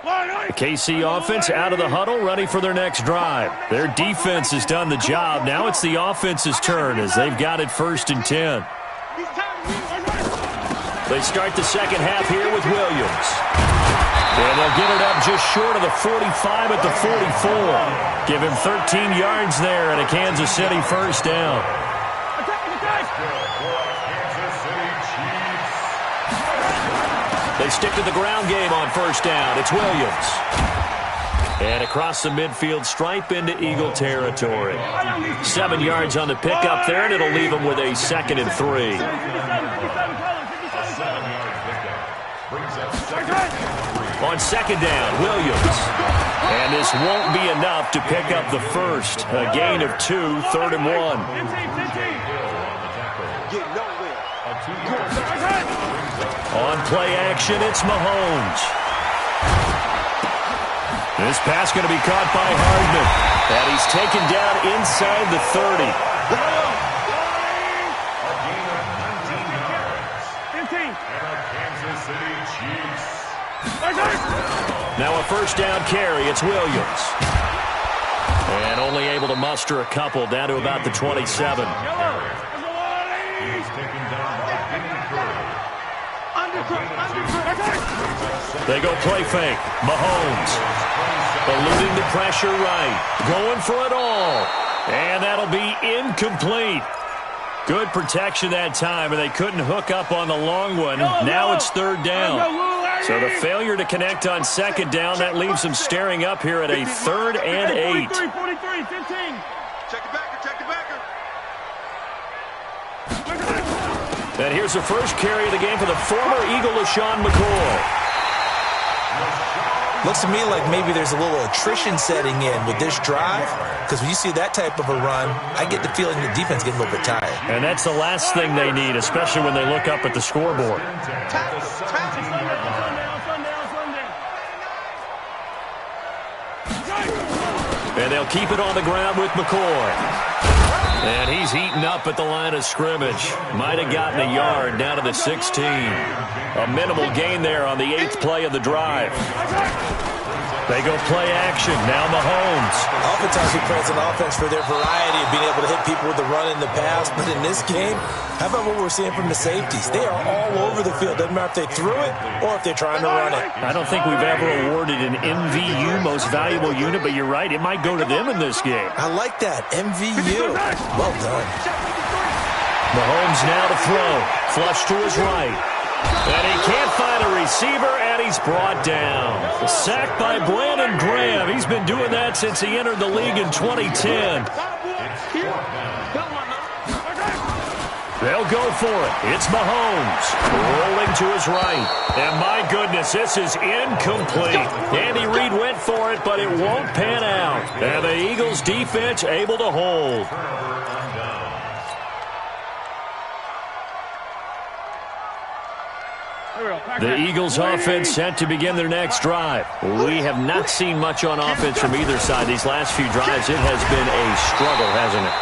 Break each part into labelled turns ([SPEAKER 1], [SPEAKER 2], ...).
[SPEAKER 1] The KC offense out of the huddle, ready for their next drive. Their defense has done the job. Now it's the offense's turn as they've got it 1st and 10. They start the second half here with Williams. And they'll get it up just short of the 45 at the 44. Give him 13 yards there and a Kansas City first down. They stick to the ground game on first down. It's Williams. And across the midfield stripe into Eagle territory. 7 yards on the pickup there, and it'll leave them with a 2nd and 3. On second down, Williams. And this won't be enough to pick up the first. A gain of 2, 3rd and 1. On play action, it's Mahomes. This pass going to be caught by Hardman. And he's taken down inside the 30. Now a first down carry. It's Williams. And only able to muster a couple down to about the 27. They go play fake. Mahomes eluding the pressure right. Going for it all. And that'll be incomplete. Good protection that time, and they couldn't hook up on the long one. Now it's 3rd down. So the failure to connect on second down, that leaves them staring up here at a 3rd and 8.
[SPEAKER 2] Check the backer.
[SPEAKER 1] And here's the first carry of the game for the former Eagle, LaShawn McCoy.
[SPEAKER 3] Looks to me like maybe there's a little attrition setting in with this drive, because when you see that type of a run, I get the feeling the defense getting a little bit tired.
[SPEAKER 1] And that's the last thing they need, especially when they look up at the scoreboard. And they'll keep it on the ground with McCoy. And he's heating up at the line of scrimmage. Might have gotten a yard down to the 16. A minimal gain there on the 8th play of the drive. They go play action. Now Mahomes.
[SPEAKER 3] Oftentimes we praise an offense for their variety of being able to hit people with the run and the pass. But in this game, how about what we're seeing from the safeties? They are all over the field. Doesn't matter if they threw it or if they're trying to run it.
[SPEAKER 1] I don't think we've ever awarded an MVU, most valuable unit, but you're right. It might go to them in this game.
[SPEAKER 3] I like that. MVU. Well done.
[SPEAKER 1] Mahomes now to throw. Flush to his right. And he can't find a receiver, and he's brought down. Sacked by Brandon Graham. He's been doing that since he entered the league in 2010. They'll go for it. It's Mahomes. Rolling to his right. And my goodness, this is incomplete. Andy Reid went for it, but it won't pan out. And the Eagles defense able to hold. The Eagles offense set to begin their next drive. We have not seen much on offense from either side. These last few drives, it has been a struggle, hasn't it?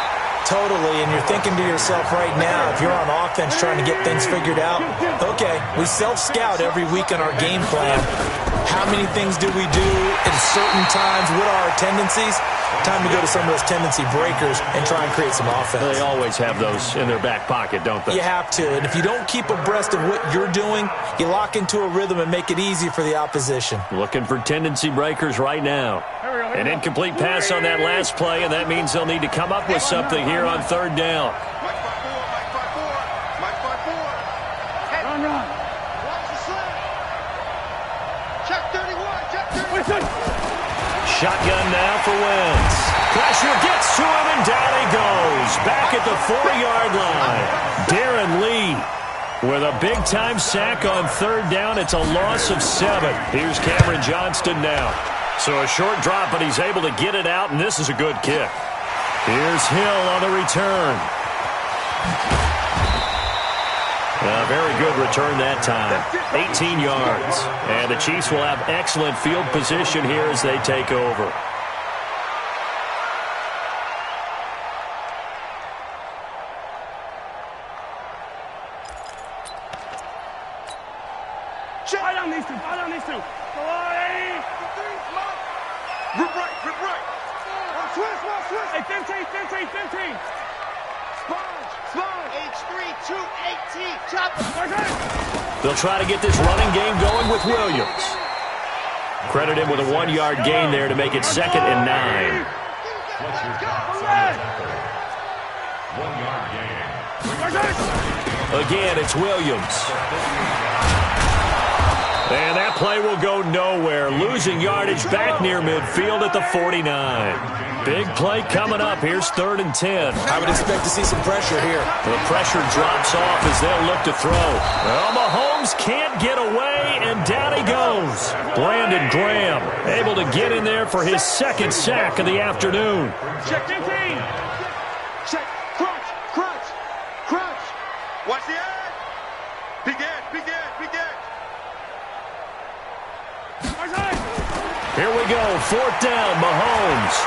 [SPEAKER 3] Totally, and you're thinking to yourself right now, if you're on offense trying to get things figured out, okay, we self-scout every week on our game plan. How many things do we do at certain times? What are our tendencies? Time to go to some of those tendency breakers and try and create some offense.
[SPEAKER 1] They always have those in their back pocket, don't they?
[SPEAKER 3] You have to, and if you don't keep abreast of what you're doing, you lock into a rhythm and make it easy for the opposition.
[SPEAKER 1] Looking for tendency breakers right now. An incomplete pass on that last play, and that means they'll need to come up with something here on 3rd down. Shotgun now for Wentz. Pressure gets to him, and down he goes. Back at the 4-yard line. Darren Lee with a big-time sack on 3rd down. It's a loss of 7. Here's Cameron Johnston now. So a short drop, but he's able to get it out, and this is a good kick. Here's Hill on the return. A very good return that time. 18 yards. And the Chiefs will have excellent field position here as they take over. They'll try to get this running game going with Williams. Credit him with a 1-yard gain there to make it 2nd and 9. Again, it's Williams. And that play will go nowhere. Losing yardage back near midfield at the 49. Big play coming up. Here's 3rd and 10.
[SPEAKER 3] I would expect to see some pressure here.
[SPEAKER 1] The pressure drops off as they'll look to throw. Well, Mahomes can't get away, and down he goes. Brandon Graham able to get in there for his 2nd sack of the afternoon.
[SPEAKER 2] Check 15. Check. Crunch. Crunch. Crunch. Watch the edge. Big edge. Big edge. Big edge.
[SPEAKER 1] Here we go. 4th down, Mahomes.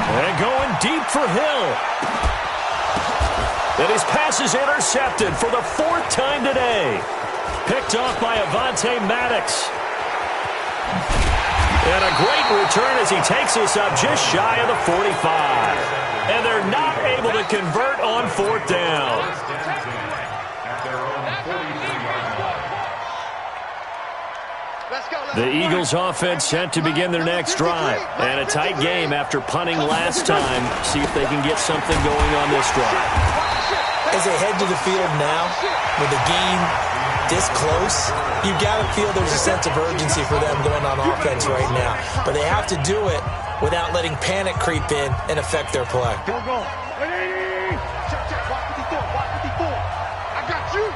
[SPEAKER 1] And going deep for Hill. And his pass is intercepted for the 4th time today. Picked off by Avonte Maddox. And a great return as he takes us up just shy of the 45. And they're not able to convert on 4th down. The Eagles offense set to begin their next drive. And a tight game after punting last time. See if they can get something going on this drive.
[SPEAKER 3] As they head to the field now, with the game this close, you've got to feel there's a sense of urgency for them going on offense right now. But they have to do it without letting panic creep in and affect their play.
[SPEAKER 2] Go. Check. Watch 54. I got you.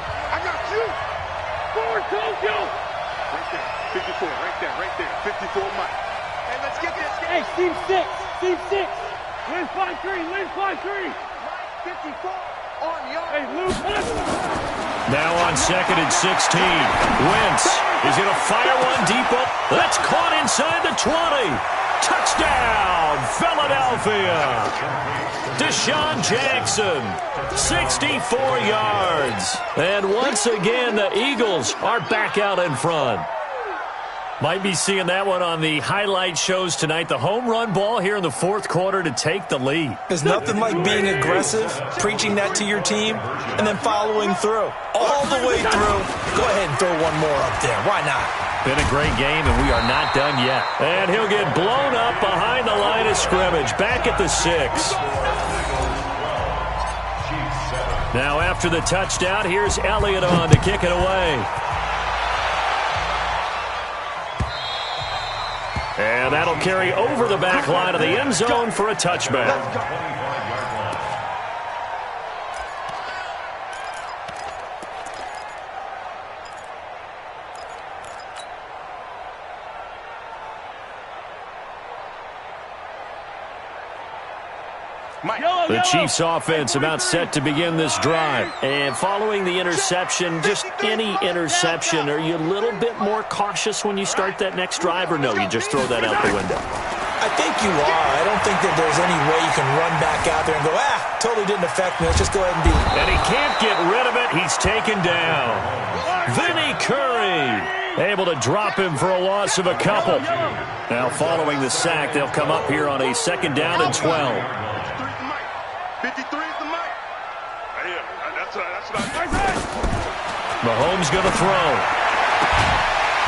[SPEAKER 2] Forward, Tokyo. Right there. 54, right there. 54, Mike. Hey, let's get this.
[SPEAKER 4] Hey, Team 6. Lose 5-3.
[SPEAKER 2] 54 on yard.
[SPEAKER 4] Hey, lose 1.
[SPEAKER 1] Now on 2nd and 16. Wentz is going to fire one deep up. That's caught inside the 20. Touchdown, Philadelphia. Deshaun Jackson, 64 yards. And once again, the Eagles are back out in front. Might be seeing that one on the highlight shows tonight. The home run ball here in the 4th quarter to take the lead.
[SPEAKER 3] There's nothing like being aggressive, preaching that to your team, and then following through. All the way through. Go ahead and throw one more up there. Why not?
[SPEAKER 1] Been a great game, and we are not done yet. And he'll get blown up behind the line of scrimmage. Back at the 6. Now after the touchdown, here's Elliott on to kick it away. And that'll carry over the back line of the end zone for a touchback. The Chiefs offense about set to begin this drive. And following the interception, just any interception, are you a little bit more cautious when you start that next drive, or no, you just throw that out the window?
[SPEAKER 3] I think you are. I don't think that there's any way you can run back out there and go, totally didn't affect me. Let's just go ahead and do it.
[SPEAKER 1] And he can't get rid of it. He's taken down. Vinny Curry able to drop him for a loss of a couple. Now following the sack, they'll come up here on a 2nd down and 12.
[SPEAKER 2] 53 is the mic. That's what
[SPEAKER 1] Mahomes going to throw.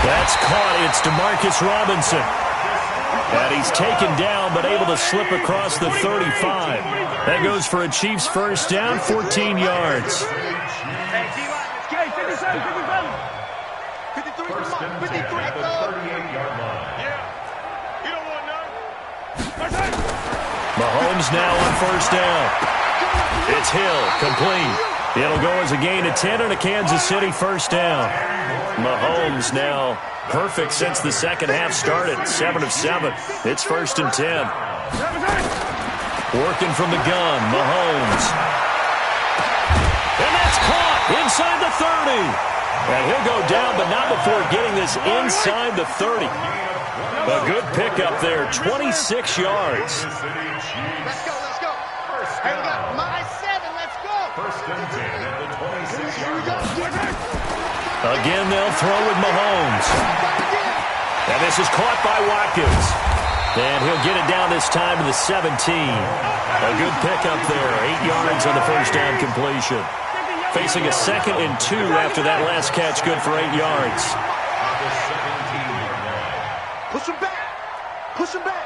[SPEAKER 1] That's caught. It's DeMarcus Robinson. And he's taken down, but able to slip across the 35. That goes for a Chiefs 1st down, 14 yards.
[SPEAKER 2] Hey, D-line, 57. 53 is the mic. 53 at the 38-yard line. Yeah. You don't want none.
[SPEAKER 1] Mahomes now on 1st down. It's Hill, complete. It'll go as a gain of 10 and a Kansas City 1st down. Mahomes now perfect since the second half started. 7 of 7. It's 1st and 10. Working from the gun, Mahomes. And that's caught inside the 30. And he'll go down, but not before getting this inside the 30. A good pickup there, 26 yards.
[SPEAKER 2] Let's go. Hey, we got my 7. Let's go.
[SPEAKER 5] 1st and 10 at the 26-yard line.
[SPEAKER 1] Again, they'll throw with Mahomes. And this is caught by Watkins. And he'll get it down this time to the 17. A good pickup there, 8 yards on the 1st down completion. facing a 2nd and 2 after that last catch, good for 8 yards.
[SPEAKER 2] Push him back. Push him back.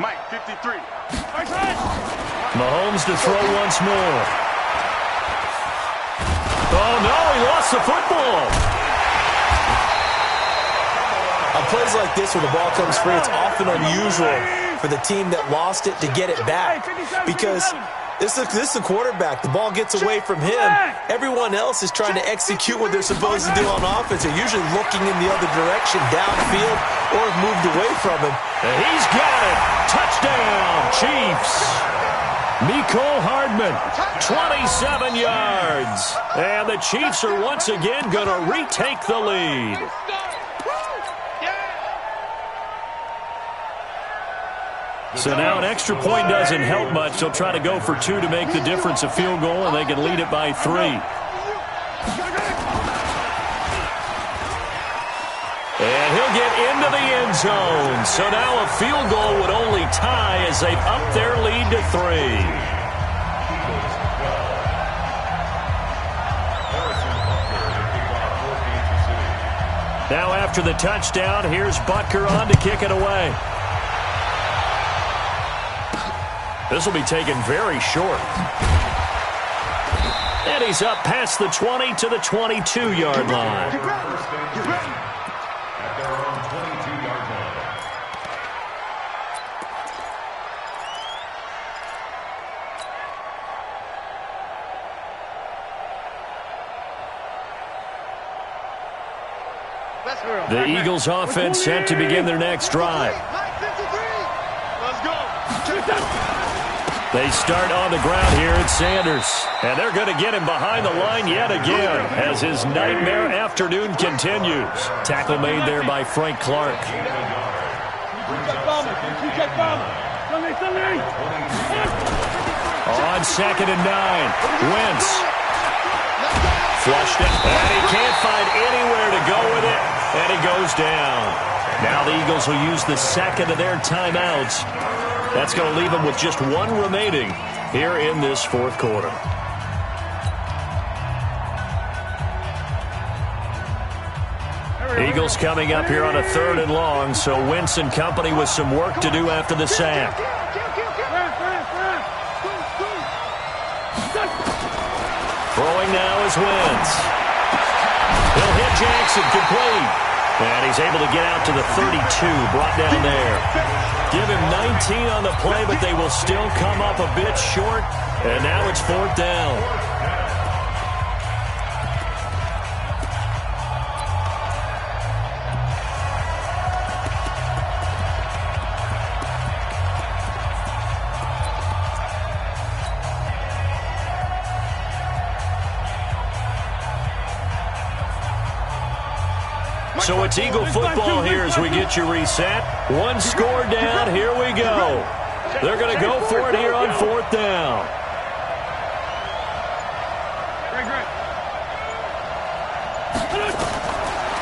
[SPEAKER 2] Mike, 53.
[SPEAKER 1] Mahomes to throw once more. Oh, no, he lost the football.
[SPEAKER 3] On plays like this, when the ball comes free, it's often unusual for the team that lost it to get it back. Because this is the quarterback. The ball gets away from him. Everyone else is trying to execute what they're supposed to do on offense. They're usually looking in the other direction, downfield, or have moved away from him.
[SPEAKER 1] And he's got it. Touchdown, Chiefs. Mecole Hardman, 27 yards. And the Chiefs are once again going to retake the lead. So now an extra point doesn't help much. They'll try to go for 2 to make the difference a field goal, and they can lead it by 3. And he'll get into the end zone. So now a field goal would only tie as they've upped their lead to 3. Now after the touchdown, here's Butker on to kick it away. This will be taken very short. And he's up past the 20 to the 22-yard line.
[SPEAKER 5] At their own 22-yard line.
[SPEAKER 1] The Eagles offense set to begin their next drive.
[SPEAKER 2] Let's go.
[SPEAKER 1] They start on the ground here at Sanders. And they're going to get him behind the line yet again as his nightmare afternoon continues. Tackle made there by Frank Clark. On 2nd and 9, Wentz. Flushed it, and he can't find anywhere to go with it, and he goes down. Now the Eagles will use the 2nd of their timeouts. That's going to leave them with just 1 remaining here in this 4th quarter. Eagles coming up here on a 3rd and long, so Wentz and company with some work to do after the sack. Throwing now is Wentz. He'll hit Jackson, complete. And he's able to get out to the 32, brought down there. Give him 19 on the play, but they will still come up a bit short. And now it's 4th down. So it's Eagle football here as we get you reset. 1 score down. Here we go. They're going to go for it here on 4th down.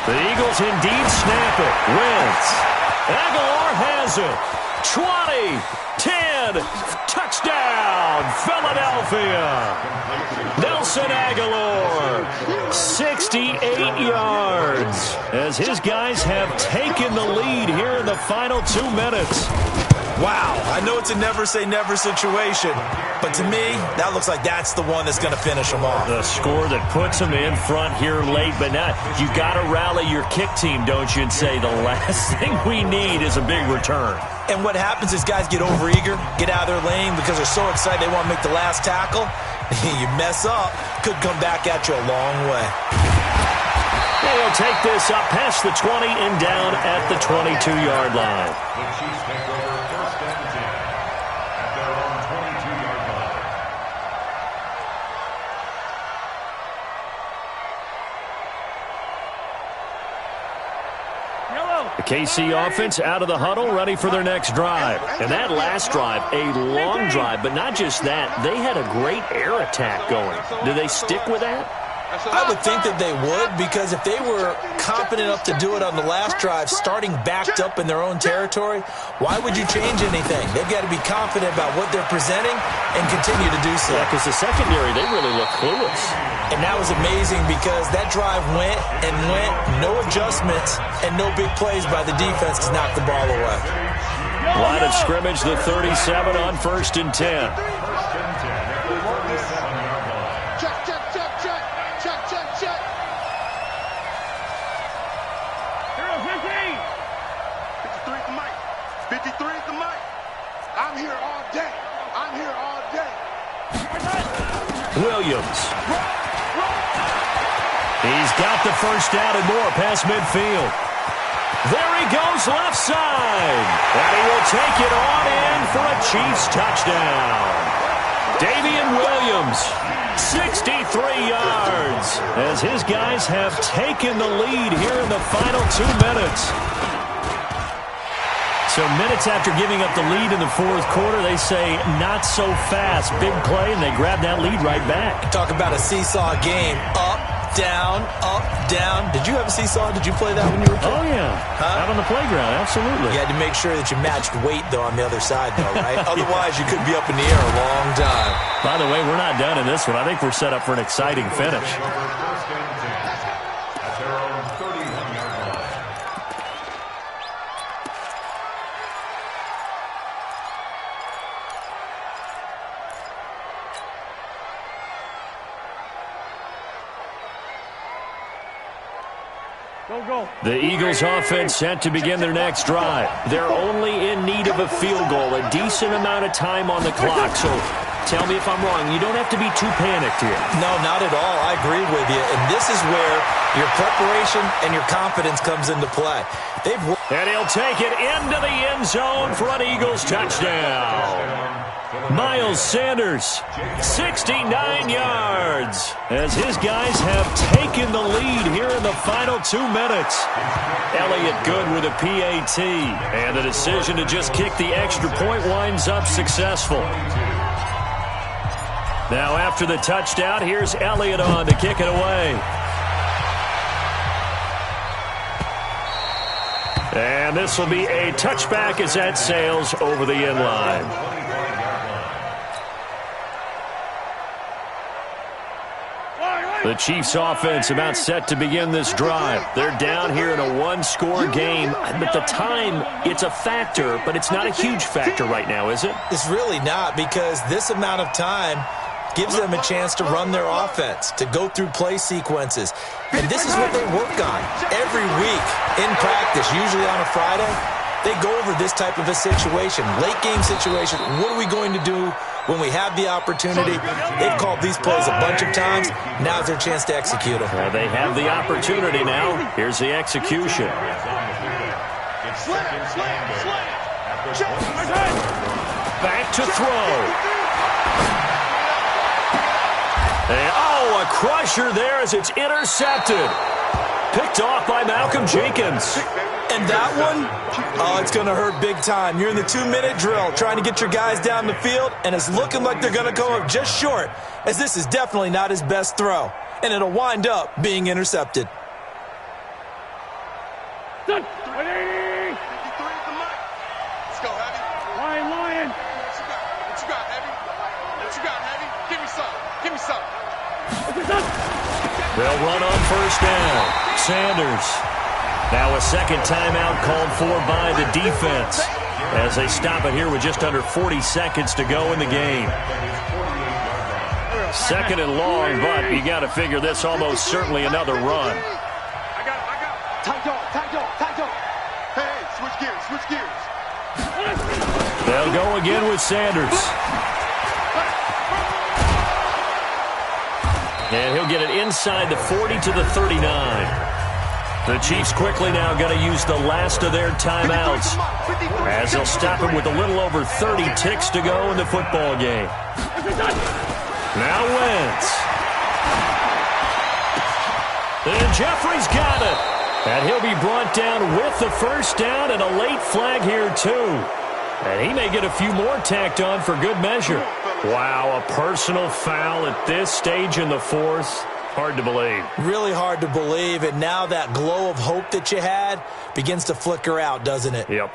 [SPEAKER 1] The Eagles indeed snap it. Wentz. Aguilar has it. 20, 10, touchdown, Philadelphia. Nelson Aguilar, 68 yards, as his guys have taken the lead here in the final 2 minutes.
[SPEAKER 3] Wow, I know it's a never-say-never situation, but to me, that looks like that's the one that's going to finish them off.
[SPEAKER 1] The score that puts them in front here late, but now you got to rally your kick team, don't you, and say the last thing we need is a big return.
[SPEAKER 3] And what happens is guys get overeager, get out of their lane because they're so excited they want to make the last tackle. You mess up, could come back at you a long way.
[SPEAKER 1] They will take this up past the 20 and down at the 22-yard line.
[SPEAKER 5] The Chiefs take over 1st and 10 at their own 22-yard line.
[SPEAKER 1] The KC offense out of the huddle, ready for their next drive. And that last drive, a long drive, but not just that. They had a great air attack going. Do they stick with that?
[SPEAKER 3] I would think that they would, because if they were confident enough to do it on the last drive, starting backed up in their own territory, why would you change anything? They've got to be confident about what they're presenting and continue to do so.
[SPEAKER 1] Yeah, because the secondary, they really look clueless.
[SPEAKER 3] And that was amazing because that drive went and went, no adjustments, and no big plays by the defense to knock the ball away.
[SPEAKER 1] Line of scrimmage, the 37 on 1st and 10.
[SPEAKER 5] First and 10 at the 47-yard line.
[SPEAKER 2] Check, check, check, check. Check, check, check. 53 is the mic. 53 is the mic. I'm here all day. I'm here all day.
[SPEAKER 1] Williams. He's got the first down and more past midfield. There he goes left side. And he will take it on in for a Chiefs touchdown. Damian Williams, 63 yards, as his guys have taken the lead here in the final 2 minutes. So minutes after giving up the lead in the 4th quarter, they say not so fast. Big play, and they grab that lead right back.
[SPEAKER 3] Talk about a seesaw game. Up, down, up, down. Did you have a seesaw? Did you play that when you were a kid?
[SPEAKER 1] Oh, yeah.
[SPEAKER 3] Huh?
[SPEAKER 1] Out on the playground, absolutely.
[SPEAKER 3] You had to make sure that you matched weight, though, on the other side, though, right? Otherwise, you could be up in the air a long time.
[SPEAKER 1] By the way, we're not done in this one. I think we're set up for an exciting finish.
[SPEAKER 5] First and 10 at their own 31-yard line.
[SPEAKER 4] Go.
[SPEAKER 1] The Eagles offense set to begin their next drive. They're only in need of a field goal, a decent amount of time on the clock. So tell me if I'm wrong. You don't have to be too panicked here.
[SPEAKER 3] No, not at all. I agree with you. And this is where your preparation and your confidence comes into play.
[SPEAKER 1] And he'll take it into the end zone for an Eagles touchdown. Miles Sanders, 69 yards, as his guys have taken the lead here in the final 2 minutes. Elliott good with a PAT, and the decision to just kick the extra point winds up successful. Now after the touchdown, here's Elliott on to kick it away. And this will be a touchback as that sails over the end line. The Chiefs offense about set to begin this drive. They're down here in a one-score game. But the time, it's a factor, but it's not a huge factor right now, is it?
[SPEAKER 3] It's really not, because this amount of time gives them a chance to run their offense, to go through play sequences. And this is what they work on every week in practice, usually on a Friday. They go over this type of a situation, late game situation. What are we going to do when we have the opportunity? They've called these plays a bunch of times. Now's their chance to execute them.
[SPEAKER 1] Well, they have the opportunity now. Here's the execution. Back to throw. And, a crusher there as it's intercepted. Picked off by Malcolm Jenkins.
[SPEAKER 3] And that one, it's going to hurt big time. You're in the 2-minute drill trying to get your guys down the field, and it's looking like they're going to come up just short, as this is definitely not his best throw. And it'll wind up being intercepted.
[SPEAKER 4] Done.
[SPEAKER 2] 180. 53 is the mic. Let's go, Heavy.
[SPEAKER 4] Lion.
[SPEAKER 2] What you got, Heavy? What you got, Heavy? Give me some. Give me some.
[SPEAKER 1] They'll run on first down. Sanders. Now a second timeout called for by the defense as they stop it here with just under 40 seconds to go in the game. Second and long, but you got to figure this almost certainly another run.
[SPEAKER 2] I got it. Tight dog. Hey, switch gears.
[SPEAKER 1] They'll go again with Sanders. And he'll get it inside the 40 to the 39. The Chiefs quickly now going to use the last of their timeouts as they'll stop it with a little over 30 ticks to go in the football game. Now Wentz. And Jeffrey's got it. And he'll be brought down with the first down and a late flag here too. And he may get a few more tacked on for good measure. Wow, a personal foul at this stage in the fourth. Hard to believe.
[SPEAKER 3] Really hard to believe, and now that glow of hope that you had begins to flicker out, doesn't it?
[SPEAKER 1] Yep.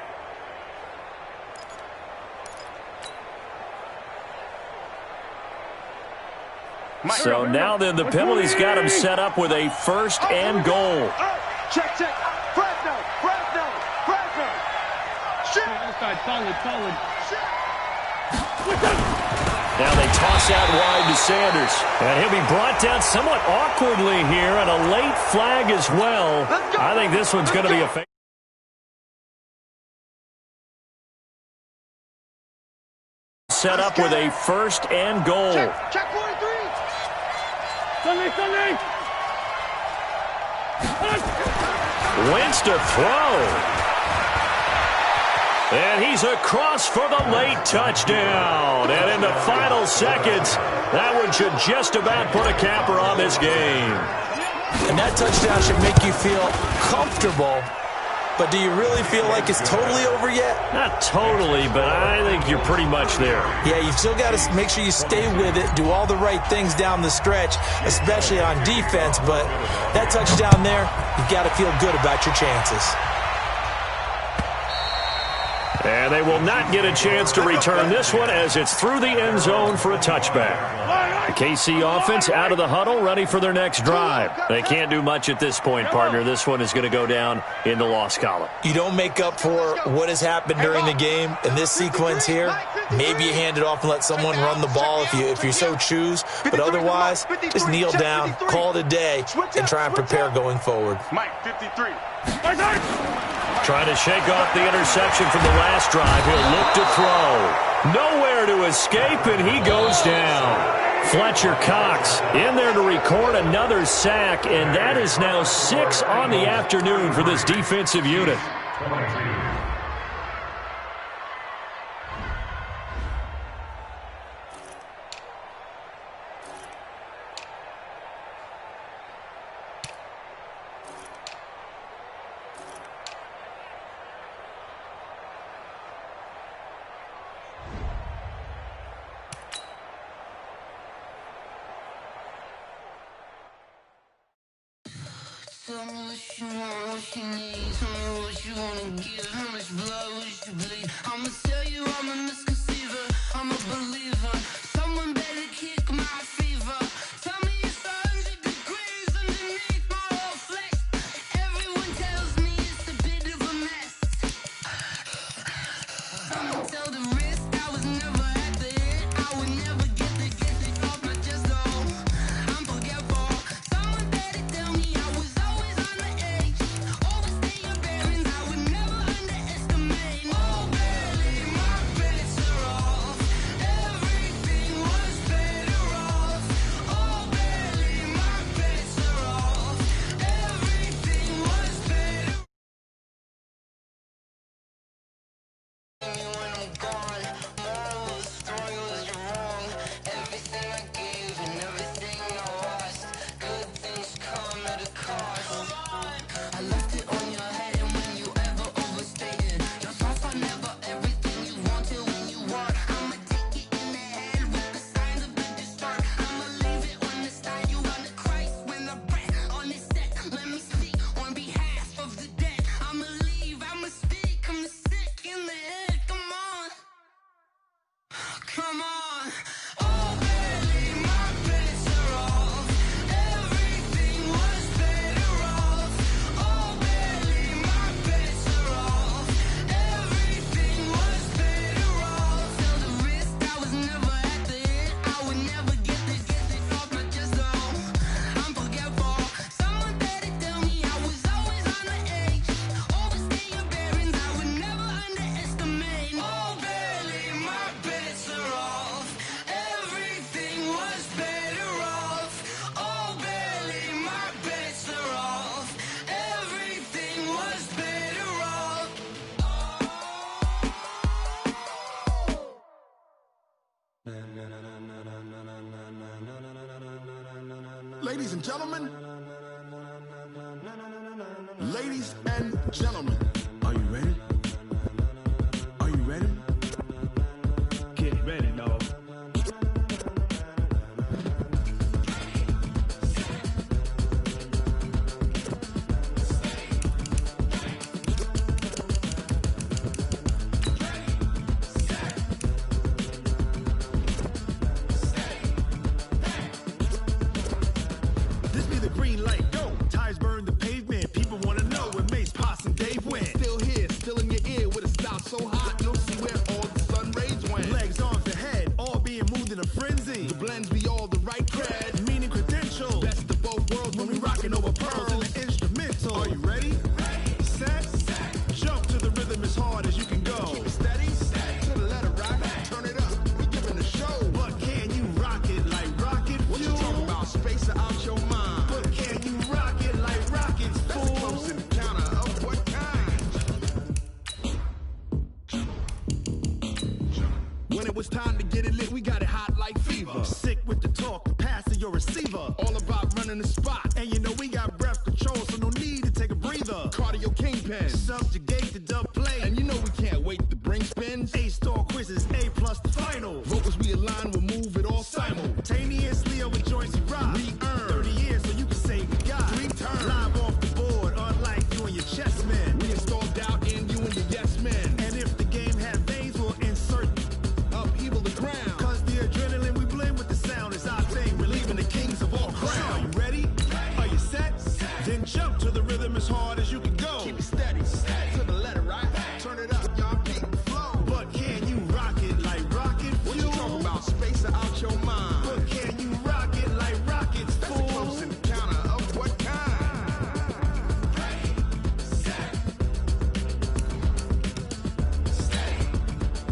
[SPEAKER 1] So now then, the penalty's got him set up with a first and goal.
[SPEAKER 2] Check. Fresno. Shit.
[SPEAKER 4] Solid.
[SPEAKER 1] Now they toss out wide to Sanders. And he'll be brought down somewhat awkwardly here, and a late flag as well. I think this one's going to be a set up with a first and goal.
[SPEAKER 2] Check 43.
[SPEAKER 4] Sunday.
[SPEAKER 1] Wins to throw. And he's across for the late touchdown. And in the final seconds, that one should just about put a capper on this game.
[SPEAKER 3] And that touchdown should make you feel comfortable. But do you really feel like it's totally over yet?
[SPEAKER 1] Not totally, but I think you're pretty much there.
[SPEAKER 3] Yeah, you've still got to make sure you stay with it, do all the right things down the stretch, especially on defense. But that touchdown there, you've got to feel good about your chances.
[SPEAKER 1] And they will not get a chance to return this one as it's through the end zone for a touchback. The KC offense out of the huddle, ready for their next drive. They can't do much at this point, partner. This one is going to go down in the loss column.
[SPEAKER 3] You don't make up for what has happened during the game in this sequence here. Maybe you hand it off and let someone run the ball if you so choose. But otherwise, just kneel down, call it a day, and try and prepare going forward.
[SPEAKER 2] Mike, 53.
[SPEAKER 1] Trying to shake off the interception from the last drive. He'll look to throw. Nowhere to escape, and he goes down. Fletcher Cox in there to record another sack, and that is now 6 on the afternoon for this defensive unit.
[SPEAKER 6] Tell me what you want, what you need. Tell me what you wanna give. How much blood would you bleed? I'ma tell you I'm a misconceiver. I'm a believer. Someone better kick my fever. Tell me it's 100 degrees underneath my whole flesh. Everyone tells me it's a bit of a mess. I'ma tell the risk I was never at the end. I would never get this off my chest though. I'm forgetful. Someone better tell me I was always on the edge. Overstay your bearings, I would never underestimate. Oh barely, my bets are off. Everything was better off. Oh barely, my bets are off. Everything was better. When I'm gone, moral of the story was you're wrong. Everything I gave and everything I lost. Good things come at a cost. I left it on your head, and when you ever overstated, your thoughts are never everything you wanted when you want. I'ma take it in the head with the signs of the distort. I'ma leave it on the side. You run the Christ when the breath on this set. Let me speak on behalf of the dead. I'ma leave, I'ma speak. I'm the sick in the head. Come on. Come on. Oh, barely, my bets are off. Everything was better off. Oh, barely, my bets are off. Everything was better off. Tell the risk I was never at the end. I would never get this off my chest though. I'm forgetful. Someone better tell me I was always on the edge. Overstay your bearings, I would never underestimate. Oh, barely, my bets are off. Everything was better off. Oh, barely, my bets are off. Everything was better off.
[SPEAKER 7] Ladies and gentlemen, ladies and gentlemen, are you ready? Are you ready?
[SPEAKER 4] Get ready, dog.
[SPEAKER 7] When it was time to get it lit, we got it hot like fever. Sick with the talk, passing your receiver. All about running the spot. And you know we got breath control, so no need to take a breather. Cardio kingpin, subjugate the dub play. And you know we can't wait to bring spins. A-star quizzes, A+ the final. Vocals we align, we'll move it all simultaneously over joints we rock. We earn 30 years, so you can say we got 3 turns. Live off the board, unlike you and your chess men. We install doubt in you and your yes men. And if the game had veins, we'll insert upheaval the ground. Cause the adrenaline we blend with the sound is our thing, relieving the kings of all crowns. Are you ready? Are you set? Then jump to the rhythm as hard as you can go. Keep it steady, to the letter, right? Turn it up, y'all keep the flow. But can you rock it like rocket fuel? What you talking about? Space out your mind. But can you rock it like rockets, fool? That's a close encounter of what kind? Ready, set, steady,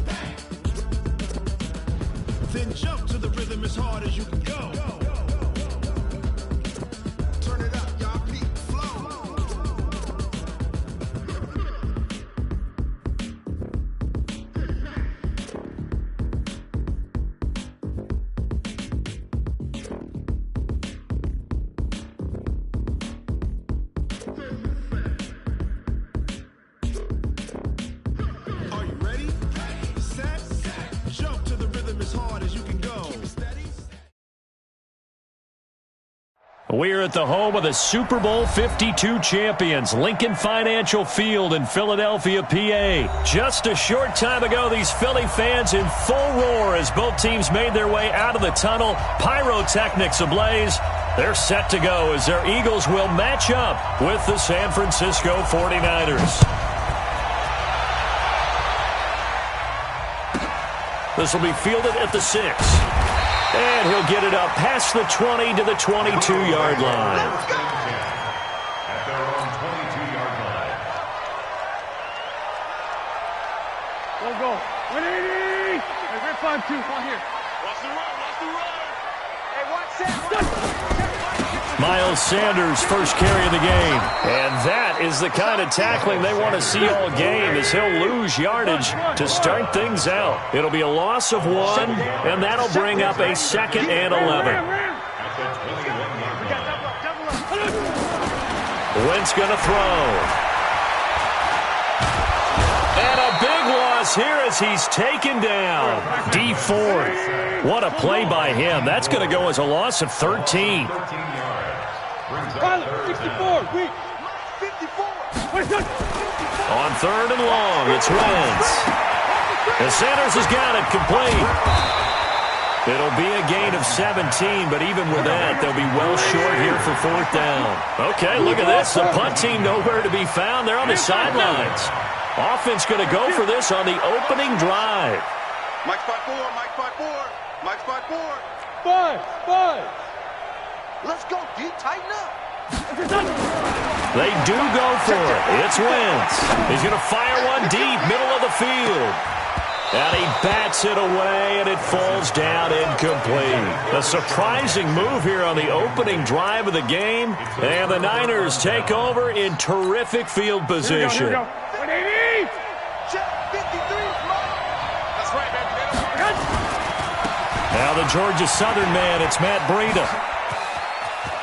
[SPEAKER 7] bang. Then jump to the rhythm as hard as you can go. Turn it up, y'all keep the flow. Are you ready? Set, jump to the rhythm as hard as you can go. Keep it steady.
[SPEAKER 1] We're at the home of the Super Bowl 52 champions, Lincoln Financial Field in Philadelphia, PA. Just a short time ago, these Philly fans in full roar as both teams made their way out of the tunnel, pyrotechnics ablaze. They're set to go as their Eagles will match up with the San Francisco 49ers. This will be fielded at the 6. And he'll get it up past the 20 to the 22-yard line.
[SPEAKER 5] At their own 22-yard line.
[SPEAKER 4] Go. 180. Hey, red 5-2. Come on here.
[SPEAKER 2] Watch the run, watch the run. Hey, watch that.
[SPEAKER 1] Miles Sanders' first carry of the game. And that is the kind of tackling they want to see all game as he'll lose yardage to start things out. It'll be a loss of 1, and that'll bring up a 2nd and 11.
[SPEAKER 5] At the 21-yard line.
[SPEAKER 1] Wentz going to throw. And a big loss here as he's taken down. D Ford. What a play by him. That's going to go as a loss of 13.
[SPEAKER 5] 13 yards. Brings up
[SPEAKER 4] Pilot,
[SPEAKER 5] third
[SPEAKER 4] 64.
[SPEAKER 5] down.
[SPEAKER 4] Weak. 54.
[SPEAKER 1] On 3rd and long, it's Wentz. And Sanders has got it complete. It'll be a gain of 17, but even with that, they'll be well short here for 4th down. Okay, look at this. The punt team nowhere to be found. They're on the sidelines. Offense going to go for this on the opening drive.
[SPEAKER 2] Mike spot 4, Mike spot 4, Mike spot 4.
[SPEAKER 4] 5.
[SPEAKER 2] Let's go, D. Tighten up.
[SPEAKER 1] They do go for it. It's Wentz. He's going to fire one deep, middle of the field. And he bats it away, and it falls down incomplete. A surprising move here on the opening drive of the game. And the Niners take over in terrific field position.
[SPEAKER 4] 180.
[SPEAKER 2] Check 53. That's right, baby.
[SPEAKER 1] Now the Georgia Southern man, it's Matt Breida.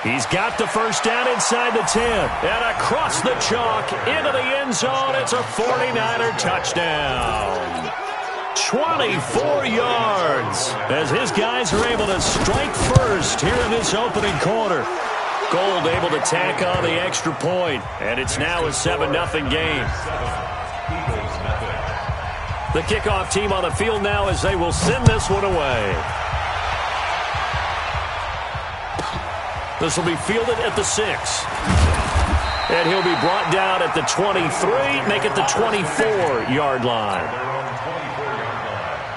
[SPEAKER 1] He's got the first down inside the 10. And across the chalk into the end zone. It's a 49er touchdown. 24 yards as his guys are able to strike first here in this opening quarter. Gold able to tack on the extra point, and it's now a 7-0 game. The kickoff team on the field now as they will send this one away. This will be fielded at the 6. And he'll be brought down at the 23, make it the 24-yard line.
[SPEAKER 5] Their own 24-yard line.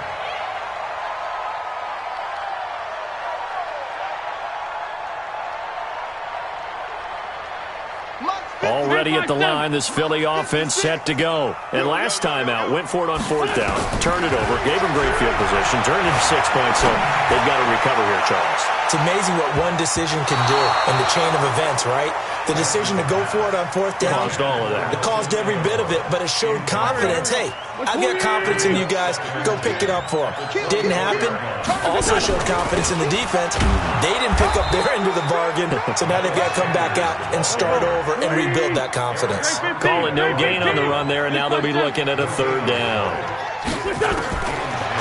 [SPEAKER 2] Mike
[SPEAKER 1] Already at the line, this Philly offense set to go. And last time out, went for it on 4th down, turned it over, gave them great field position, turned it into 6 points, so they've got to recover here, Charles.
[SPEAKER 3] It's amazing what one decision can do in the chain of events, right? The decision to go for it on 4th down.
[SPEAKER 1] Caused all of that.
[SPEAKER 3] It caused every bit of it, but it showed confidence. Hey, I've got confidence in you guys. Go pick it up for them. Didn't happen. Also showed confidence in the defense. They didn't pick up their end of the bargain, so now they've got to come back out and start over and rebuild that confidence.
[SPEAKER 1] Call it no gain on the run there, and now they'll be looking at a 3rd down.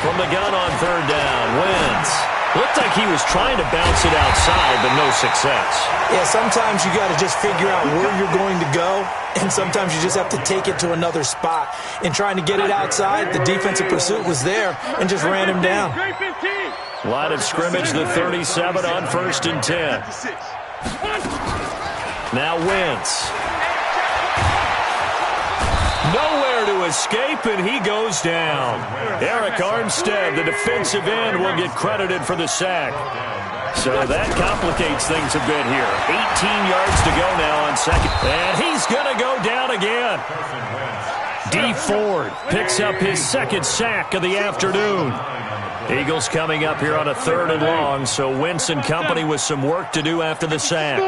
[SPEAKER 1] From the gun on 3rd down, Wentz. Looked like he was trying to bounce it outside, but no success.
[SPEAKER 3] Yeah, sometimes you got to just figure out where you're going to go, and sometimes you just have to take it to another spot. In trying to get it outside, the defensive pursuit was there and just ran him down.
[SPEAKER 1] Line of scrimmage, the 37 on 1st and 10. Now Wentz. Nowhere to escape, and he goes down. Eric Armstead, the defensive end, will get credited for the sack. So that complicates things a bit here. 18 yards to go now on 2nd. And he's going to go down again. D. Ford picks up his 2nd sack of the afternoon. Eagles coming up here on a 3rd and long, so Wentz and company with some work to do after the sack.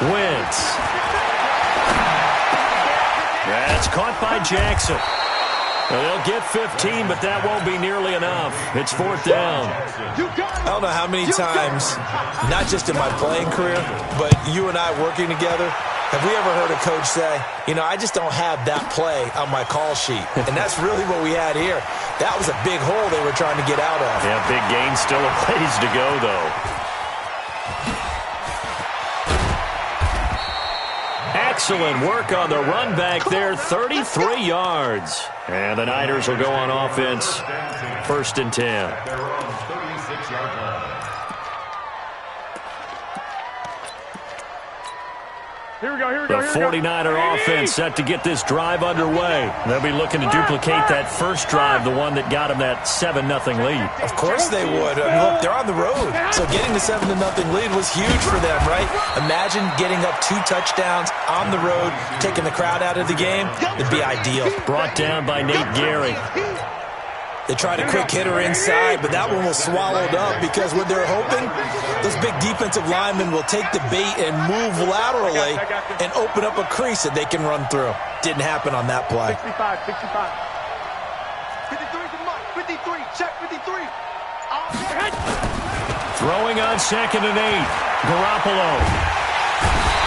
[SPEAKER 1] Wentz. That's caught by Jackson. Well, they'll get 15, but that won't be nearly enough. It's 4th down.
[SPEAKER 3] I don't know how many times, not just in my playing career, but you and I working together, have we ever heard a coach say, you know, I just don't have that play on my call sheet. And that's really what we had here. That was a big hole they were trying to get out of.
[SPEAKER 1] Yeah, big gain, still a ways to go, though. Excellent work on the run back there, 33 yards. And the Niners will go on offense, 1st and 10.
[SPEAKER 4] Here we go, here we
[SPEAKER 1] The
[SPEAKER 4] go, here we go.
[SPEAKER 1] 49er offense set to get this drive underway. They'll be looking to duplicate that first drive, the one that got them that 7-0 lead.
[SPEAKER 3] Of course they would. I mean, look, they're on the road. So getting the 7-0 lead was huge for them, right? Imagine getting up 2 touchdowns on the road, taking the crowd out of the game. It'd be ideal.
[SPEAKER 1] Brought down by Nate Gehry.
[SPEAKER 3] They tried a quick hitter inside, but that one was swallowed up because what they're hoping, those big defensive linemen will take the bait and move laterally and open up a crease that they can run through. Didn't happen on that play.
[SPEAKER 4] 65.
[SPEAKER 2] 53, check 53.
[SPEAKER 1] Throwing on 2nd and 8. Garoppolo.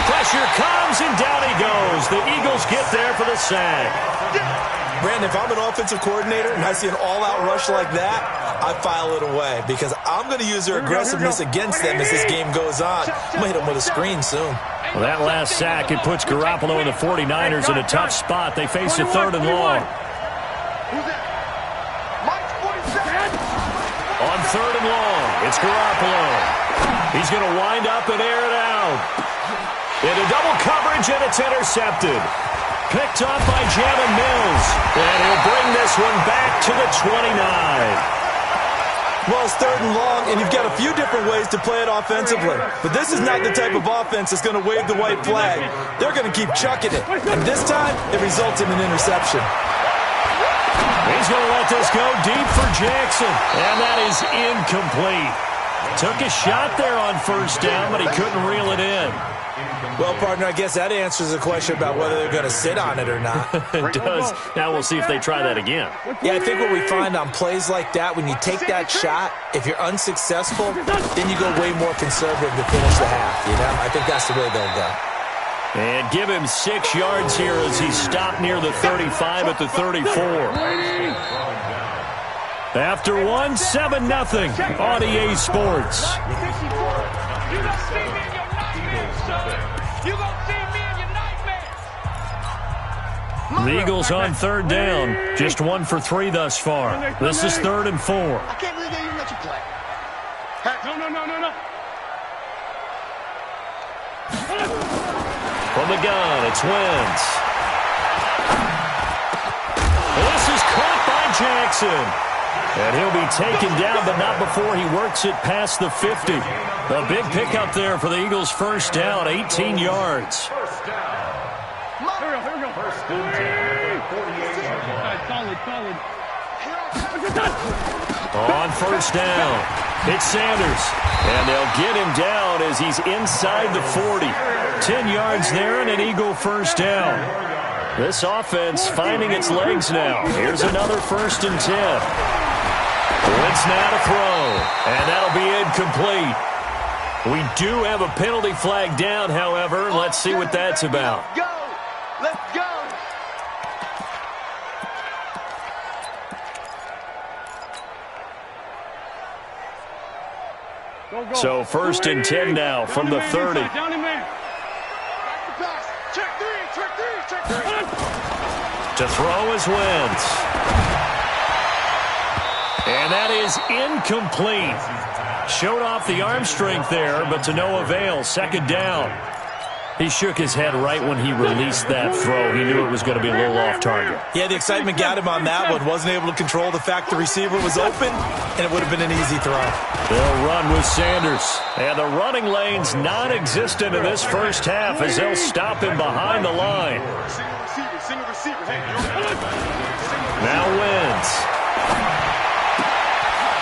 [SPEAKER 1] Pressure comes, and down he goes. The Eagles get there for the sack.
[SPEAKER 3] Brandon, if I'm an offensive coordinator and I see an all-out rush like that, I file it away because I'm going to use their aggressiveness against them as this game goes on. I'm going to hit them with a screen soon.
[SPEAKER 1] Well, that last sack, it puts Garoppolo and the 49ers in a tough spot. They face a 3rd and long.
[SPEAKER 2] Who's that? Mike 47.
[SPEAKER 1] On 3rd and long, it's Garoppolo. He's going to wind up and air it out. Into double coverage, and it's intercepted. Picked off by Jalen Mills. And he'll bring this one back to the 29.
[SPEAKER 3] Well, it's 3rd and long, and you've got a few different ways to play it offensively. But this is not the type of offense that's going to wave the white flag. They're going to keep chucking it. And this time, it results in an interception.
[SPEAKER 1] He's going to let this go deep for Jackson. And that is incomplete. Took a shot there on 1st down, but he couldn't reel it in.
[SPEAKER 3] Well, partner, I guess that answers the question about whether they're going to sit on it or not.
[SPEAKER 1] It does. Now we'll see if they try that again.
[SPEAKER 3] Yeah, I think what we find on plays like that, when you take that shot, if you're unsuccessful, then you go way more conservative to finish the half, you know? I think that's the way they'll go.
[SPEAKER 1] And give him 6 yards here as he stopped near the 35 at the 34. After one, 7-0 on EA Sports.
[SPEAKER 4] You gonna see me in your nightmares, son. You gonna see me in your nightmares.
[SPEAKER 1] The Eagles on 3rd down. Just 1 for 3 thus far. This is 3rd and 4.
[SPEAKER 2] I can't believe they even let you play.
[SPEAKER 4] No.
[SPEAKER 1] From the gun, it's Wentz. This is caught by Jackson. And he'll be taken down, but not before he works it past the 50. A big pickup there for the Eagles' first down, 18 yards.
[SPEAKER 5] First down.
[SPEAKER 4] Here we go.
[SPEAKER 5] First and 10 at the 48-yard line.
[SPEAKER 4] Solid.
[SPEAKER 1] On first down, it's Sanders. And they'll get him down as he's inside the 40. 10 yards there and an Eagle first down. This offense finding its legs now. Here's another first and 10. Wentz now to throw, and that'll be incomplete. We do have a penalty flag down, however. Let's see what that's about.
[SPEAKER 2] Go! Let's go!
[SPEAKER 4] Go.
[SPEAKER 1] So first and 10 now from the 30.
[SPEAKER 4] Down in man.
[SPEAKER 2] Back to pass. Check three.
[SPEAKER 1] To throw is Wentz. And that is incomplete. Showed off the arm strength there, but to no avail. Second down. He shook his head right when he released that throw. He knew it was going to be a little off target.
[SPEAKER 3] Yeah, the excitement got him on that one. Wasn't able to control the fact the receiver was open, and it would have been an easy throw.
[SPEAKER 1] They'll run with Sanders. And the running lane's non-existent in this first half as they'll stop him behind the line.
[SPEAKER 2] Single receiver. Hey,
[SPEAKER 1] Now Wentz.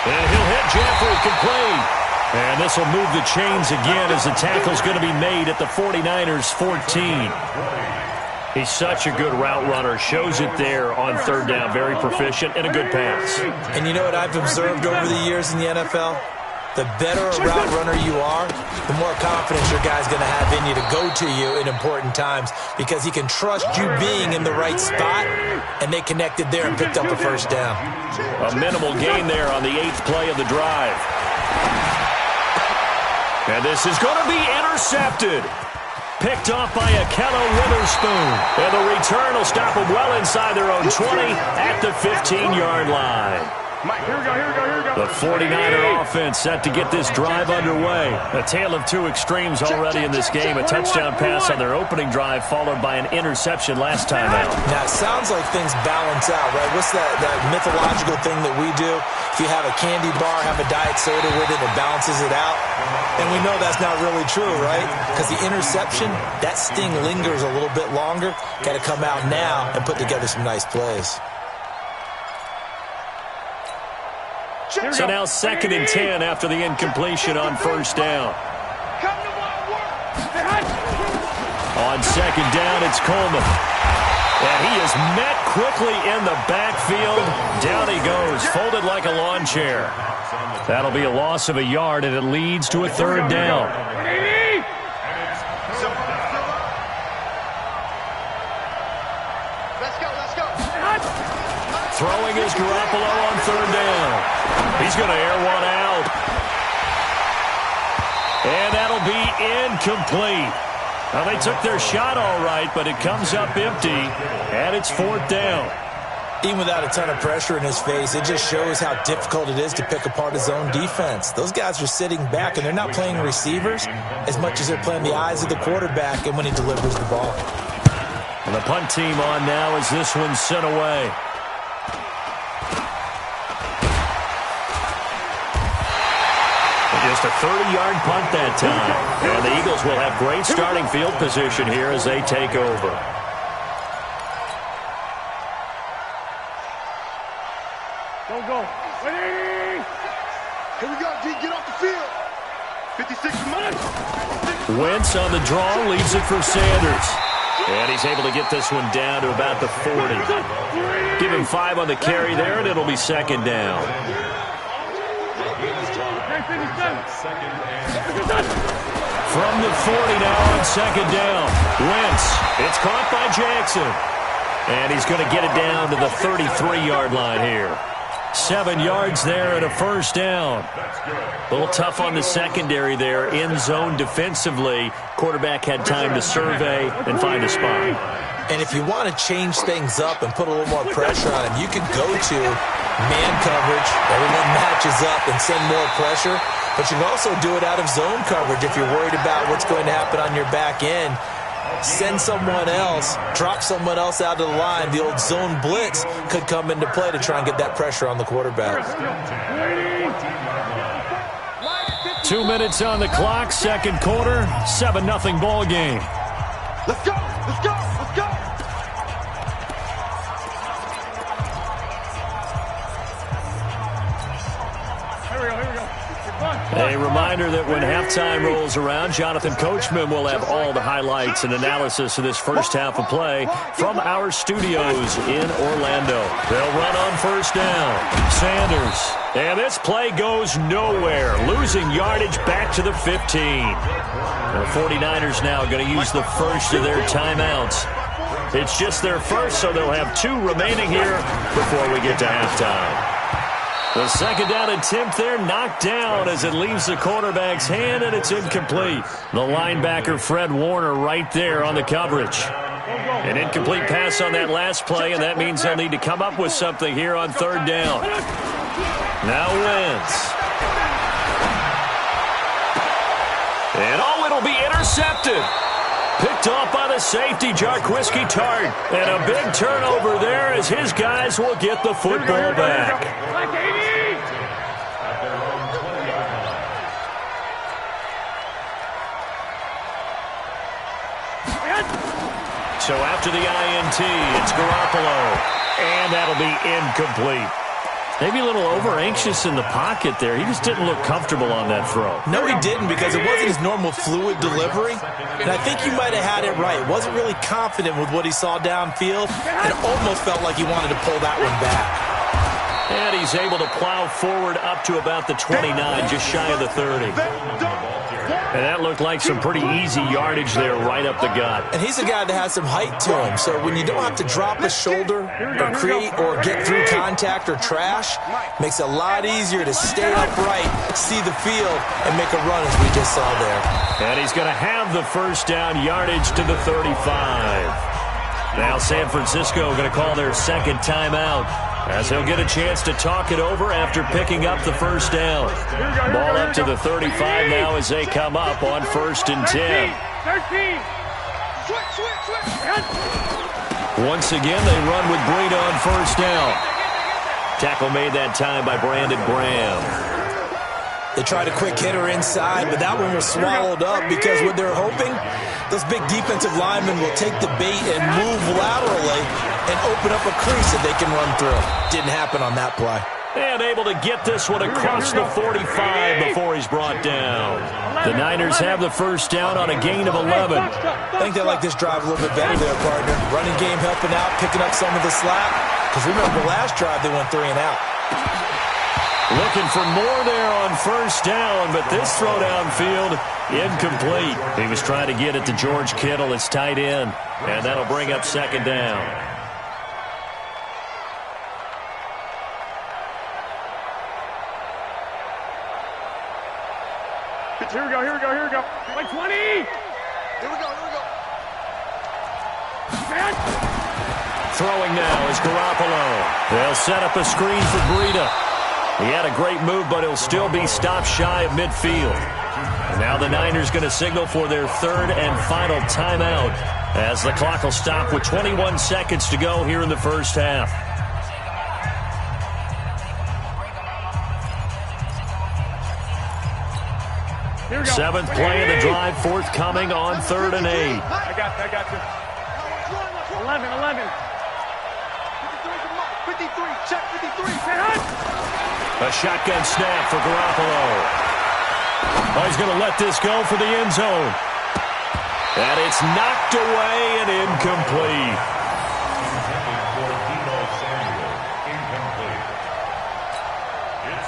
[SPEAKER 1] And he'll hit Jeffrey, complete. And this will move the chains again as the tackle's going to be made at the 49ers' 14. He's such a good route runner. Shows it there on third down. Very proficient and a good pass.
[SPEAKER 3] And you know what I've observed over the years in the NFL? The better a route runner you are, the more confidence your guy's going to have in you to go to you in important times because he can trust you being in the right spot, and they connected there and picked up a first down.
[SPEAKER 1] A minimal gain there on the 8th play of the drive. And this is going to be intercepted. Picked off by Akello Witherspoon. And the return will stop them well inside their own 20 at the 15-yard line.
[SPEAKER 4] Mike, here we go.
[SPEAKER 1] The 49er offense set to get this drive underway. A tale of two extremes already in this game. A touchdown pass on their opening drive followed by an interception last time out.
[SPEAKER 3] Now, it sounds like things balance out, right? What's that mythological thing that we do? If you have a candy bar, have a diet soda with it, it balances it out. And we know that's not really true, right? Because the interception, that sting lingers a little bit longer. Got to come out now and put together some nice plays.
[SPEAKER 1] So now second and 10 after the incompletion on first down.
[SPEAKER 4] Come to my work.
[SPEAKER 1] On second down, it's Coleman. And he is met quickly in the backfield. Down he goes, folded like a lawn chair. That'll be a loss of a yard, and it leads to a third down.
[SPEAKER 2] Let's go.
[SPEAKER 1] Throwing is Garoppolo on third down. He's going to air one out. And that'll be incomplete. Now, they took their shot all right, but it comes up empty, and it's fourth down.
[SPEAKER 3] Even without a ton of pressure in his face, it just shows how difficult it is to pick apart his own defense. Those guys are sitting back, and they're not playing receivers as much as they're playing the eyes of the quarterback and when he delivers the ball.
[SPEAKER 1] And the punt team on now as this one's sent away. Just a 30-yard punt that time. And the Eagles will have great starting field position here as they take over.
[SPEAKER 4] Go. Ready?
[SPEAKER 2] Here we go, D. Get off the field. 56 minutes.
[SPEAKER 1] Wentz on the draw, leaves it for Sanders. And he's able to get this one down to about the 40. Give him 5 on the carry there, and it'll be second down. From the 40 now on second down. Wentz, it's caught by Jackson. And he's going to get it down to the 33-yard line here. 7 yards there and a first down. A little tough on the secondary there. In zone defensively. Quarterback had time to survey and find a spot.
[SPEAKER 3] And if you want to change things up and put a little more pressure on him, you can go to man coverage. Everyone matches up and send more pressure. But you can also do it out of zone coverage if you're worried about what's going to happen on your back end. send someone else, drop someone else out of the line. The old zone blitz could come into play to try and get that pressure on the quarterback.
[SPEAKER 1] 2 minutes on the clock, second quarter, 7-0 ball game.
[SPEAKER 2] Let's go! Let's go! Let's go!
[SPEAKER 4] Here we go.
[SPEAKER 1] A reminder that when halftime rolls around, Jonathan Coachman will have all the highlights and analysis of this first half of play from our studios in Orlando. They'll run on first down. Sanders. And this play goes nowhere, losing yardage back to the 15. The 49ers now going to use the first of their timeouts. It's just their first, so they'll have 2 remaining here before we get to halftime. The second down attempt there knocked down as it leaves the quarterback's hand, and it's incomplete. The linebacker, Fred Warner, right there on the coverage. An incomplete pass on that last play, and that means they'll need to come up with something here on third down. Now Wentz. And it'll be intercepted. Picked off by the safety, Jarquiski Tart. And a big turnover there as his guys will get the football back. So after the INT, it's Garoppolo. And that'll be incomplete. Maybe a little over-anxious in the pocket there. He just didn't look comfortable on that throw.
[SPEAKER 3] No, he didn't, because it wasn't his normal fluid delivery. And I think you might have had it right. Wasn't really confident with what he saw downfield, and it almost felt like he wanted to pull that one back.
[SPEAKER 1] And he's able to plow forward up to about the 29, just shy of the 30. And that looked like some pretty easy yardage there right up the gut.
[SPEAKER 3] And he's a guy that has some height to him, so when you don't have to drop a shoulder or create or get through contact or trash, makes it a lot easier to stay upright, see the field, and make a run as we just saw there.
[SPEAKER 1] And he's going to have the first down, yardage to the 35. Now San Francisco going to call their second timeout, as he'll get a chance to talk it over after picking up the first down. Ball up to the 35 now as they come up on 1st and 10.
[SPEAKER 4] 13.
[SPEAKER 1] Once again, they run with Breida on first down. Tackle made that time by Brandon Graham.
[SPEAKER 3] They tried a quick hitter inside, but that one was swallowed up because what they're hoping, those big defensive linemen will take the bait and move laterally and open up a crease that they can run through. Didn't happen on that play.
[SPEAKER 1] And able to get this one across the 45 before he's brought down. The Niners have the first down on a gain of 11.
[SPEAKER 3] I think they like this drive a little bit better there, partner. Running game helping out, picking up some of the slack. Because remember, the last drive they went 3 and out.
[SPEAKER 1] Looking for more there on first down, but this throw downfield, incomplete. He was trying to get it to George Kittle, his tight end, and that'll bring up second down.
[SPEAKER 4] Here we go. Like 20.
[SPEAKER 2] Here we go.
[SPEAKER 1] Throwing now is Garoppolo. They'll set up a screen for Breida. He had a great move, but he'll still be stopped shy of midfield. And now the Niners going to signal for their third and final timeout, as the clock will stop with 21 seconds to go here in the first half. Seventh play of the drive forthcoming on 3rd and 8.
[SPEAKER 4] I got you. 11.
[SPEAKER 2] 53, check 53.
[SPEAKER 1] A shotgun snap for Garoppolo. Oh, he's going to let this go for the end zone. And it's knocked away and incomplete.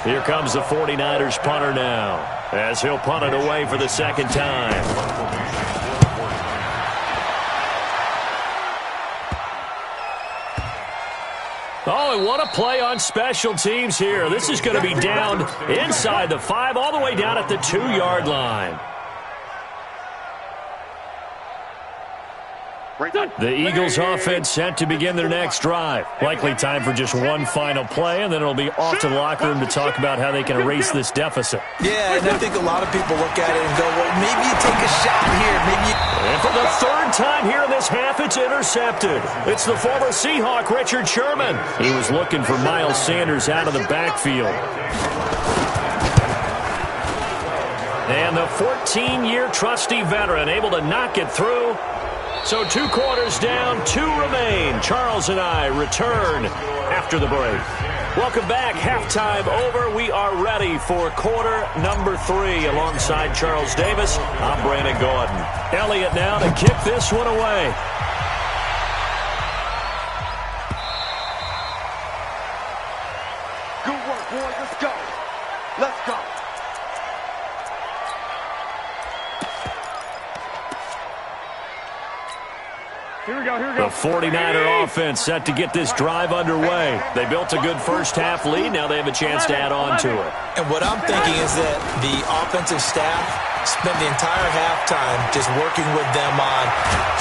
[SPEAKER 1] Here comes the 49ers punter now, as he'll punt it away for the second time. Oh, and what a play on special teams here. This is going to be down inside the 5, all the way down at the 2-yard line. The Eagles offense set to begin their next drive. Likely time for just one final play, and then it'll be off to the locker room to talk about how they can erase this deficit.
[SPEAKER 3] Yeah, and I think a lot of people look at it and go, well, maybe you take a shot here.
[SPEAKER 1] And for the 3rd time here in this half, it's intercepted. It's the former Seahawk, Richard Sherman. He was looking for Miles Sanders out of the backfield. And the 14-year trusty veteran able to knock it through. So 2 quarters down, 2 remain. Charles and I return after the break. Welcome back. Halftime over. We are ready for quarter number 3. Alongside Charles Davis, I'm Brandon Gordon. Elliott now to kick this one away.
[SPEAKER 2] Good work, boys. Let's go. Let's go.
[SPEAKER 4] Here we go, here we go.
[SPEAKER 1] The 49er offense set to get this drive underway. They built a good first-half lead. Now they have a chance to add on to it.
[SPEAKER 3] And what I'm thinking is that the offensive staff spent the entire halftime just working with them on,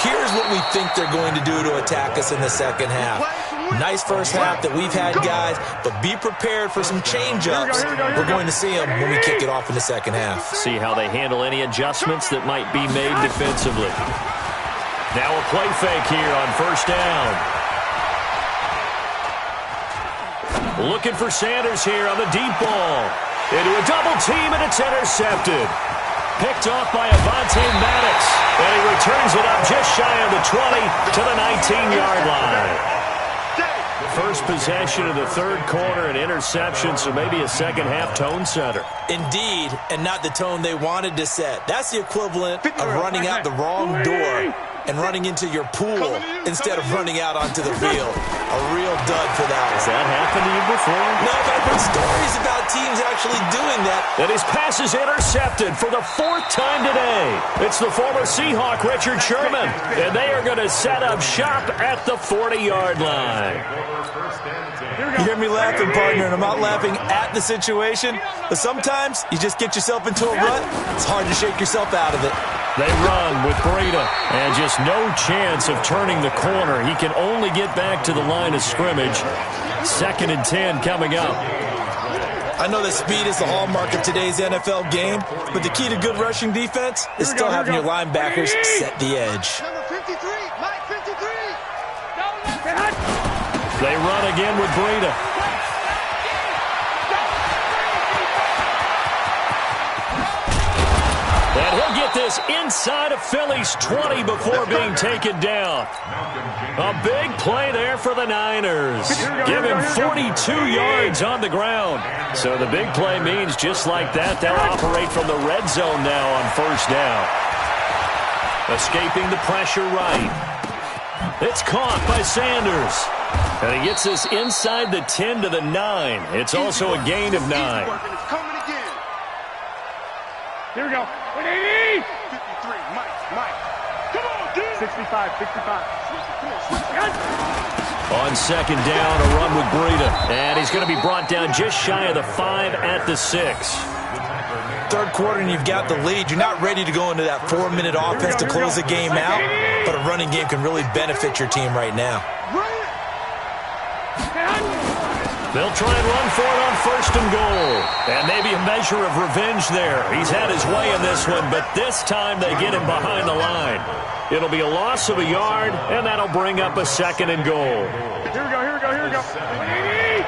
[SPEAKER 3] here's what we think they're going to do to attack us in the second half. Nice first half that we've had, guys, but be prepared for some change-ups. We're going to see them when we kick it off in the second half.
[SPEAKER 1] See how they handle any adjustments that might be made defensively. Now a play fake here on first down. Looking for Sanders here on the deep ball. Into a double team, and it's intercepted. Picked off by Avonte Maddox. And he returns it up just shy of the 20 to the 19-yard line. First possession of the third quarter, an interception, so maybe a second-half tone setter.
[SPEAKER 3] Indeed, and not the tone they wanted to set. That's the equivalent of running out the wrong door and running into your pool instead of running out onto the field. A real dud for that.
[SPEAKER 1] Has that happened to you before?
[SPEAKER 3] No, but I've heard stories about teams actually doing that.
[SPEAKER 1] And his pass is intercepted for the 4th time today. It's the former Seahawk, Richard Sherman, and they are going to set up shop at the 40-yard line.
[SPEAKER 3] You hear me laughing, partner, and I'm not laughing at the situation, but sometimes you just get yourself into a rut. It's hard to shake yourself out of it.
[SPEAKER 1] They run with Breida, and just no chance of turning the corner. He can only get back to the line of scrimmage. 2nd and 10 coming up.
[SPEAKER 3] I know that speed is the hallmark of today's NFL game, but the key to good rushing defense is still having your linebackers set the edge.
[SPEAKER 2] Number 53, Mike 53.
[SPEAKER 1] They run again with Breida. And he'll get this inside of Philly's 20 before being taken down. A big play there for the Niners. Give him 42 yards on the ground. So the big play means just like that, they'll operate from the red zone now on first down. Escaping the pressure right. It's caught by Sanders. And he gets this inside the 10 to the 9. It's also a gain of 9.
[SPEAKER 2] It's coming again.
[SPEAKER 4] Here we go. 180.
[SPEAKER 2] 53, Mike. Come on, dude.
[SPEAKER 4] 65, 65.
[SPEAKER 1] On second down, a run with Breida. And he's going to be brought down just shy of the 5 at the 6.
[SPEAKER 3] Third quarter and you've got the lead. You're not ready to go into that 4-minute offense to close the game out, but a running game can really benefit your team right now.
[SPEAKER 1] They'll try and run for it on first and goal. And maybe a measure of revenge there. He's had his way in this one, but this time they get him behind the line. It'll be a loss of a yard, and that'll bring up a 2nd and goal.
[SPEAKER 4] Here we go, here we go, here we go. 180.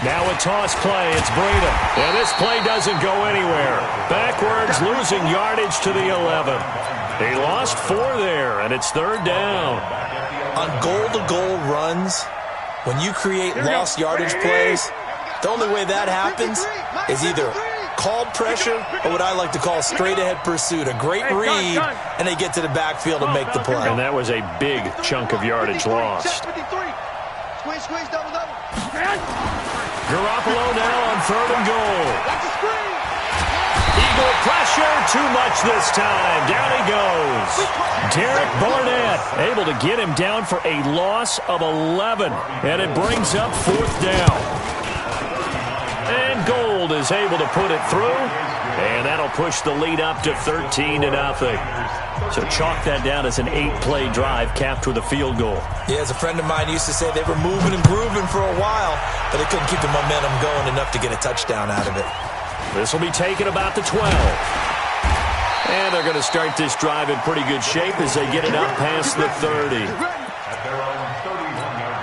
[SPEAKER 1] Now a toss play. It's Breida. And this play doesn't go anywhere. Backwards, losing yardage to the 11. He lost 4 there, and it's 3rd down.
[SPEAKER 3] On goal-to-goal runs, when you create lost yardage plays, the only way that happens is either called pressure or what I like to call straight-ahead pursuit. A great read, and they get to the backfield and make the play.
[SPEAKER 1] And that was a big chunk of yardage lost.
[SPEAKER 2] Squeeze, double.
[SPEAKER 1] Garoppolo now on 3rd and goal. Eagle pressure, too much this time. Down he goes. Derek Barnett able to get him down for a loss of 11. And it brings up 4th down. And Gold is able to put it through. And that'll push the lead up to 13-0. So chalk that down as an 8-play drive capped with a field goal.
[SPEAKER 3] Yeah, as a friend of mine used to say, they were moving and grooving for a while, but they couldn't keep the momentum going enough to get a touchdown out of it.
[SPEAKER 1] This will be taken about the 12. And they're going to start this drive in pretty good shape as they get it up past the 30.
[SPEAKER 5] At their own 31-yard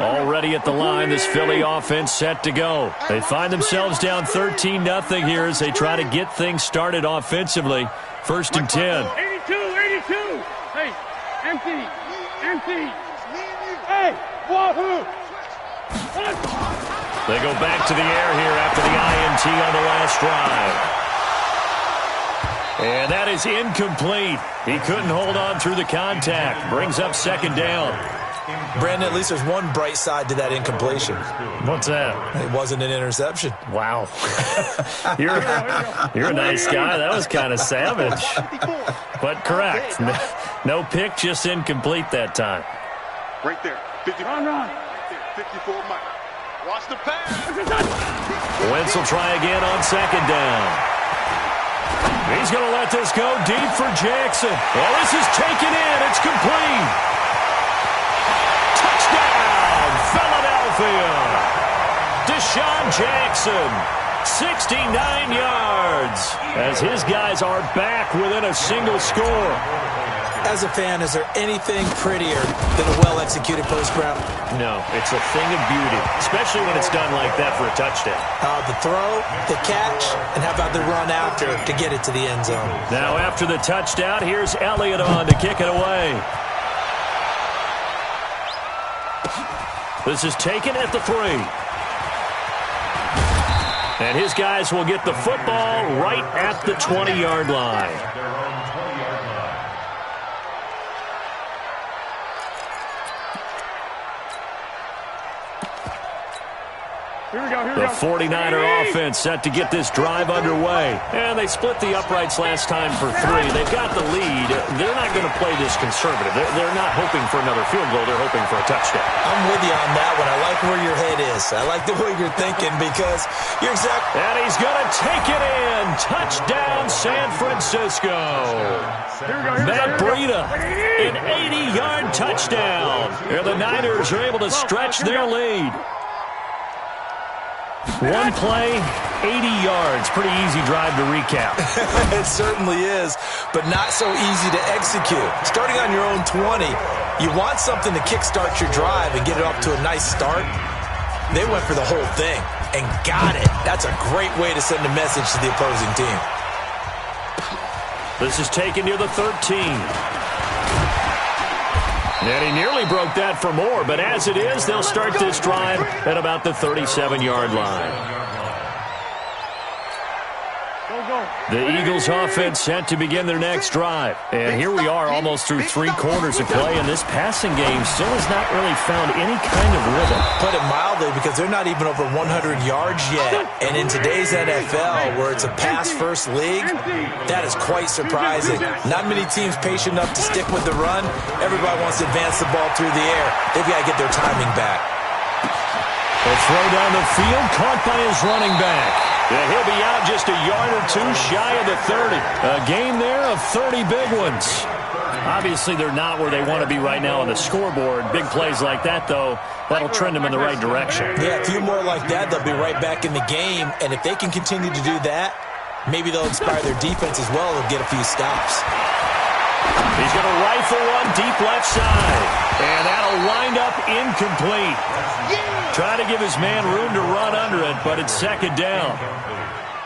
[SPEAKER 5] line.
[SPEAKER 1] Already at the line, this Philly offense set to go. They find themselves down 13-0 here as they try to get things started offensively. 1st and 10.
[SPEAKER 4] 82, 82. Hey, empty. Hey, wahoo.
[SPEAKER 1] They go back to the air here after the INT on the last drive. And that is incomplete. He couldn't hold on through the contact. Brings up 2nd down.
[SPEAKER 3] Brandon, at least there's one bright side to that incompletion.
[SPEAKER 1] What's that?
[SPEAKER 3] It wasn't an interception.
[SPEAKER 1] Wow. You're a nice guy. That was kind of savage. But correct. No pick, just incomplete that time.
[SPEAKER 2] Right there. 54.
[SPEAKER 4] Run.
[SPEAKER 2] 54 Mike. Watch the pass.
[SPEAKER 1] Wentz will try again on 2nd down. He's going to let this go deep for Jackson. Well, this is taken in. It's complete. Touchdown, Philadelphia. Deshaun Jackson, 69 yards, as his guys are back within a single score.
[SPEAKER 3] As a fan, is there anything prettier than a well-executed post route?
[SPEAKER 1] No, it's a thing of beauty, especially when it's done like that for a touchdown.
[SPEAKER 3] The throw, the catch, and how about the run after to get it to the end zone?
[SPEAKER 1] Now after the touchdown, here's Elliott on to kick it away. This is taken at the 3. And his guys will get the football right at the 20-yard line.
[SPEAKER 5] Their own 20-yard line.
[SPEAKER 4] Here we go.
[SPEAKER 1] The 49er offense set to get this drive underway. And they split the uprights last time for 3. They've got the lead. They're not going to play this conservative. They're not hoping for another field goal. They're hoping for a touchdown.
[SPEAKER 3] I'm with you on that one. I like where your head is. I like the way you're thinking because you're exactly...
[SPEAKER 1] And he's going to take it in. Touchdown, San Francisco. Matt Breida, an 80-yard touchdown. And the Niners are able to stretch their lead. One play, 80 yards. Pretty easy drive to recap.
[SPEAKER 3] It certainly is, but not so easy to execute. Starting on your own 20, you want something to kickstart your drive and get it off to a nice start. They went for the whole thing and got it. That's a great way to send a message to the opposing team.
[SPEAKER 1] This is taken near the 13. And he nearly broke that for more, but as it is, they'll start this drive at about the 37-yard line. The Eagles offense set to begin their next drive. And here we are almost through 3 quarters of play, and this passing game still has not really found any kind of rhythm.
[SPEAKER 3] Put it mildly, because they're not even over 100 yards yet. And in today's NFL, where it's a pass-first league, that is quite surprising. Not many teams patient enough to stick with the run. Everybody wants to advance the ball through the air. They've got to get their timing back.
[SPEAKER 1] A throw down the field, caught by his running back. Yeah, he'll be out just a yard or 2 shy of the 30. A game there of 30 big ones. Obviously, they're not where they want to be right now on the scoreboard. Big plays like that, though, that'll trend them in the right direction.
[SPEAKER 3] Yeah, a few more like that, they'll be right back in the game. And if they can continue to do that, maybe they'll inspire their defense as well. They'll get a few stops.
[SPEAKER 1] He's going to rifle one deep left side. And that'll wind up incomplete. Try to give his man room to run under it, but it's 2nd down.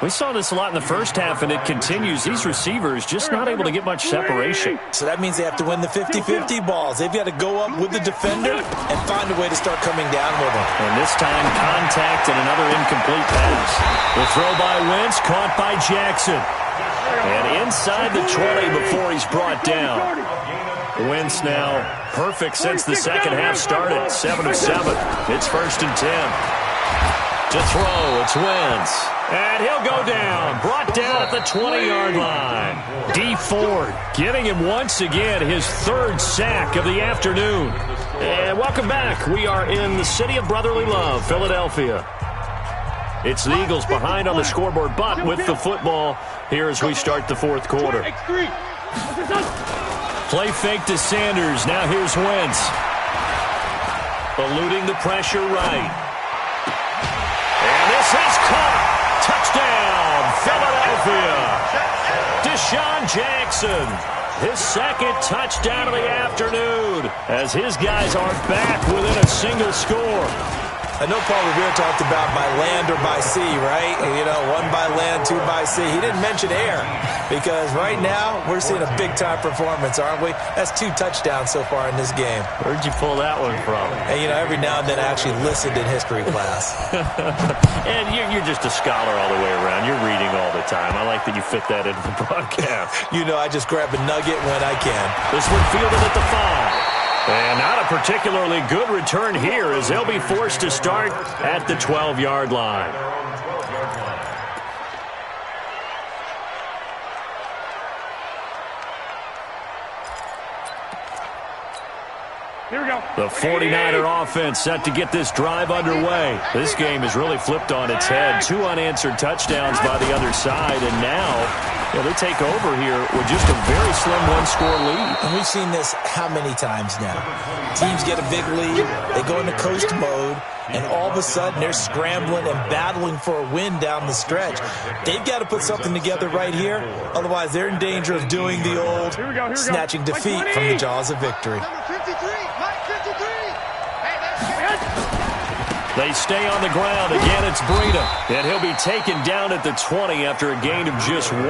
[SPEAKER 1] We saw this a lot in the first half, and it continues. These receivers just not able to get much separation.
[SPEAKER 3] So that means they have to win the 50-50 balls. They've got to go up with the defender and find a way to start coming down with them.
[SPEAKER 1] And this time, contact and another incomplete pass. The throw by Wentz, caught by Jackson. And inside the 20 before he's brought down. Wentz now perfect since the second half started. 7 of 7. It's 1st and 10. To throw, it's Wentz. And he'll go down. Brought down at the 20-yard line. D Ford giving him once again his 3rd sack of the afternoon. And welcome back. We are in the city of brotherly love, Philadelphia. It's the Eagles behind on the scoreboard, but with the football here as we start the fourth quarter. Play fake to Sanders. Now here's Wentz. Eluding the pressure right. And this is caught. Touchdown, Philadelphia. Deshaun Jackson. His second touchdown of the afternoon as his guys are back within a single score.
[SPEAKER 3] I know Paul Revere talked about by land or by sea, right? You know, one by land, two by sea. He didn't mention air because right now we're seeing a big-time performance, aren't we? That's 2 touchdowns so far in this game.
[SPEAKER 1] Where'd you pull that one from?
[SPEAKER 3] And, you know, every now and then I actually listened in history class.
[SPEAKER 1] And you're just a scholar all the way around. You're reading all the time. I like that you fit that into the broadcast.
[SPEAKER 3] You know, I just grab a nugget when I can.
[SPEAKER 1] This one fielded at the 5. And not a particularly good return here as they'll be forced to start at the 12-yard line.
[SPEAKER 4] Here we go.
[SPEAKER 1] The 49er offense set to get this drive underway. This game has really flipped on its head. 2 unanswered touchdowns by the other side, and now they take over here with just a very slim one-score lead.
[SPEAKER 3] And we've seen this how many times now? Teams get a big lead, they go into coast mode, and all of a sudden they're scrambling and battling for a win down the stretch. They've got to put something together right here, otherwise they're in danger of doing the old snatching defeat from the jaws of victory.
[SPEAKER 2] Number 53, Mike 53. Hey, that's
[SPEAKER 1] They stay on the ground. Again, it's Breida. And he'll be taken down at the 20 after a gain of just 1.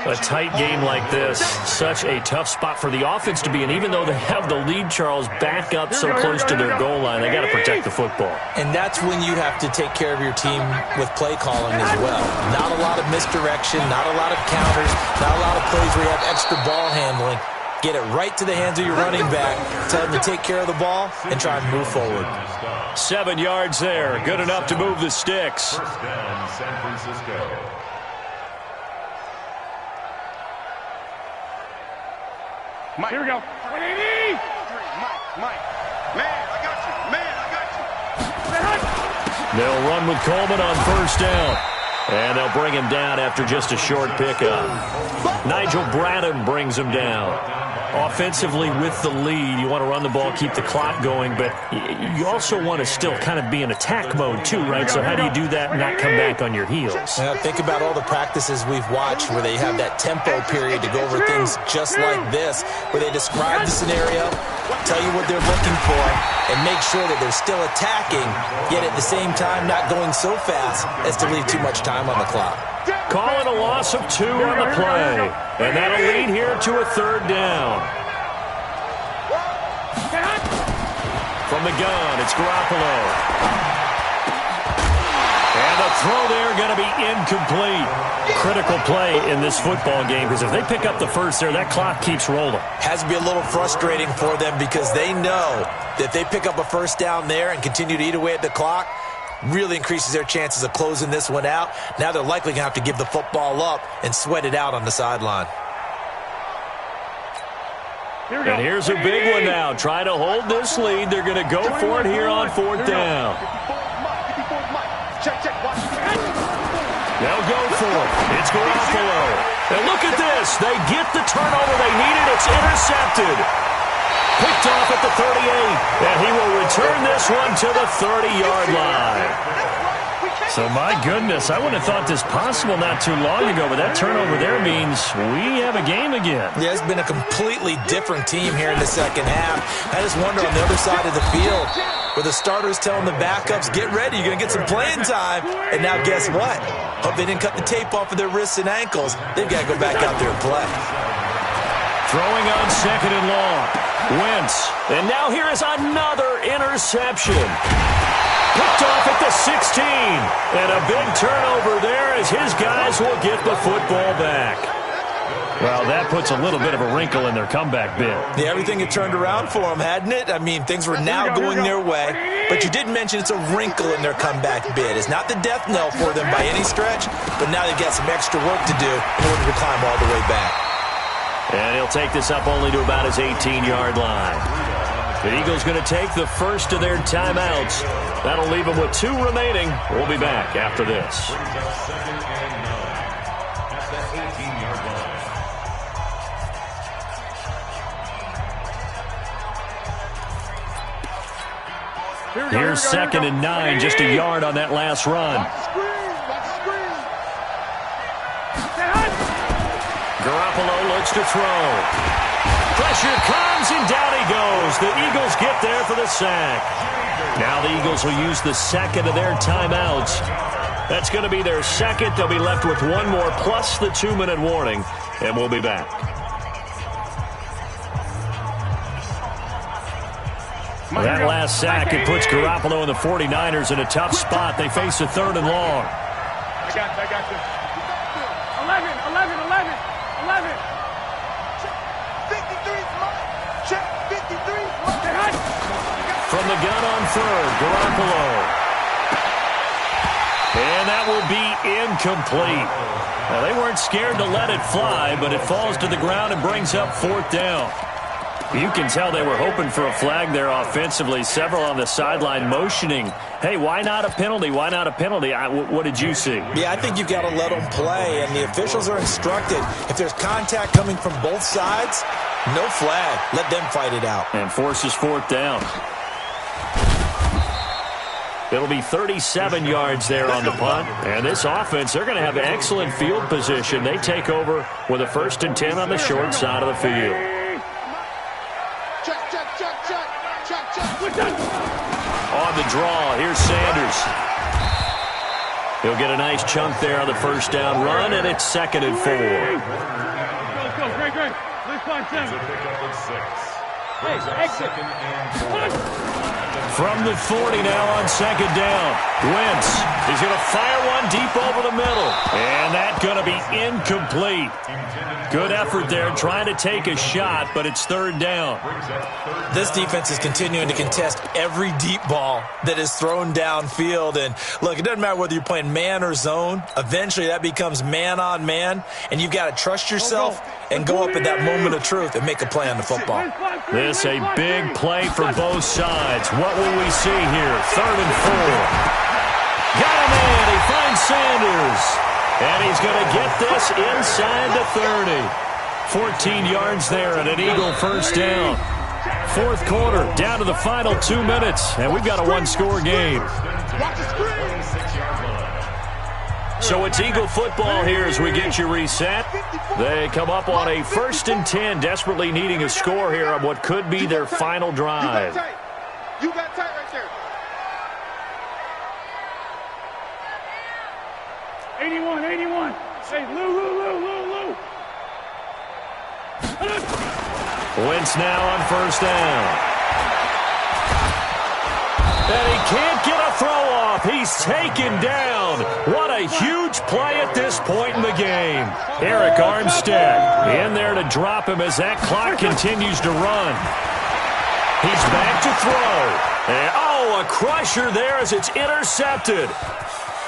[SPEAKER 1] A tight game like this, such a tough spot for the offense to be in. Even though they have the lead, Charles, back up so close to their goal line, they got to protect the football.
[SPEAKER 3] And that's when you have to take care of your team with play calling as well. Not a lot of misdirection, not a lot of counters, not a lot of plays where you have extra ball handling. Get it right to the hands of your running back, tell him to take care of the ball, and try and move forward.
[SPEAKER 1] 7 yards there, good enough to move the sticks.
[SPEAKER 5] First down, San Francisco.
[SPEAKER 4] Mike. Here we go.
[SPEAKER 2] Mike. Man, I got you.
[SPEAKER 1] They'll run with Coleman on first down. And they'll bring him down after just a short pickup. Nigel Bradham brings him down. Offensively with the lead, you want to run the ball, keep the clock going, but you also want to still kind of be in attack mode too, right? So how do you do that and not come back on your heels?
[SPEAKER 3] Now, think about all the practices we've watched where they have that tempo period to go over things just like this, where they describe the scenario, tell you what they're looking for, and make sure that they're still attacking, yet at the same time not going so fast as to leave too much time on the clock.
[SPEAKER 1] Call it a loss of 2 on the play. And that'll lead here to a 3rd down. From the gun, it's Garoppolo. And the throw there going to be incomplete. Critical play in this football game because if they pick up the first there, that clock keeps rolling.
[SPEAKER 3] Has to be a little frustrating for them because they know that if they pick up a first down there and continue to eat away at the clock, really increases their chances of closing this one out. Now they're likely going to have to give the football up and sweat it out on the sideline.
[SPEAKER 1] And here's a big one now. Trying to hold this lead. They're going to go for it here on 4th down. They'll go for it. It's Garoppolo. And look at this. They get the turnover they needed. It's intercepted. Picked off at the 38, and he will return this one to the 30-yard line. So, my goodness, I wouldn't have thought this possible not too long ago, but that turnover there means we have a game again.
[SPEAKER 3] Yeah, it's been a completely different team here in the second half. I just wonder on the other side of the field where the starters telling the backups, get ready, you're going to get some playing time. And now guess what? Hope they didn't cut the tape off of their wrists and ankles. They've got to go back out there and play.
[SPEAKER 1] Throwing on 2nd and long. Wentz. And now here is another interception. Picked off at the 16. And a big turnover there as his guys will get the football back. Well, that puts a little bit of a wrinkle in their comeback bid.
[SPEAKER 3] Yeah, everything had turned around for them, hadn't it? I mean, things were now going their way. But you did mention it's a wrinkle in their comeback bid. It's not the death knell for them by any stretch, but now they've got some extra work to do in order to climb all the way back.
[SPEAKER 1] And he'll take this up only to about his 18-yard line. The Eagles going to take the first of their timeouts. That'll leave them with 2 remaining. We'll be back after this.
[SPEAKER 5] Brings up 2nd and 9 at the 18-yard line.
[SPEAKER 1] Here's 2nd and 9, just a yard on that last run. Garoppolo looks to throw. Pressure comes, and down he goes. The Eagles get there for the sack. Now the Eagles will use the second of their timeouts. That's going to be their second. They'll be left with 1 more plus the 2-minute warning, and we'll be back. That last sack, it puts Garoppolo and the 49ers in a tough spot. They face a 3rd and long.
[SPEAKER 2] I got this. 11. 53's mine. Check 53's mine.
[SPEAKER 1] From the gun on 3rd, Garoppolo. And that will be incomplete. Well, they weren't scared to let it fly, but it falls to the ground and brings up 4th down. You can tell they were hoping for a flag there offensively. Several on the sideline motioning, hey, why not a penalty? Why not a penalty? What did you see?
[SPEAKER 3] Yeah, I think you got to let them play, and the officials are instructed. If there's contact coming from both sides, no flag. Let them fight it out.
[SPEAKER 1] And forces 4th down. It'll be 37 yards there on the punt. And this offense, they're going to have excellent field position. They take over with a 1st and 10 on the short side of the field. On the draw, here's Sanders. He'll get a nice chunk there on the 1st down run, and it's 2nd and 4.
[SPEAKER 4] Let's go, Greg. Let's find
[SPEAKER 5] It's a pickup of 6. Brings up 2nd and 4.
[SPEAKER 1] From the 40 now on 2nd down. Wentz is going to fire one deep over the middle. And that's going to be incomplete. Good effort there trying to take a shot, but it's 3rd down.
[SPEAKER 3] This defense is continuing to contest every deep ball that is thrown downfield. And, look, it doesn't matter whether you're playing man or zone. Eventually that becomes man on man, and you've got to trust yourself and go up at that moment of truth and make a play on the football.
[SPEAKER 1] This a big play for both sides. What will we see here? 3rd and 4. Got a man. He finds Sanders. And he's going to get this inside the 30. 14 yards there and an Eagle 1st down. 4th quarter, down to the final 2 minutes. And we've got a 1-score game. So it's Eagle football here as we get you reset. They come up on a 1st and 10, desperately needing a score here on what could be their final drive.
[SPEAKER 2] You got tight right there.
[SPEAKER 4] 81. Hey, Lou.
[SPEAKER 1] Wentz now on 1st down. And he can't get a throw off. He's taken down. What a huge play at this point in the game. Eric Armstead in there to drop him as that clock continues to run. He's back to throw. And, a crusher there as it's intercepted.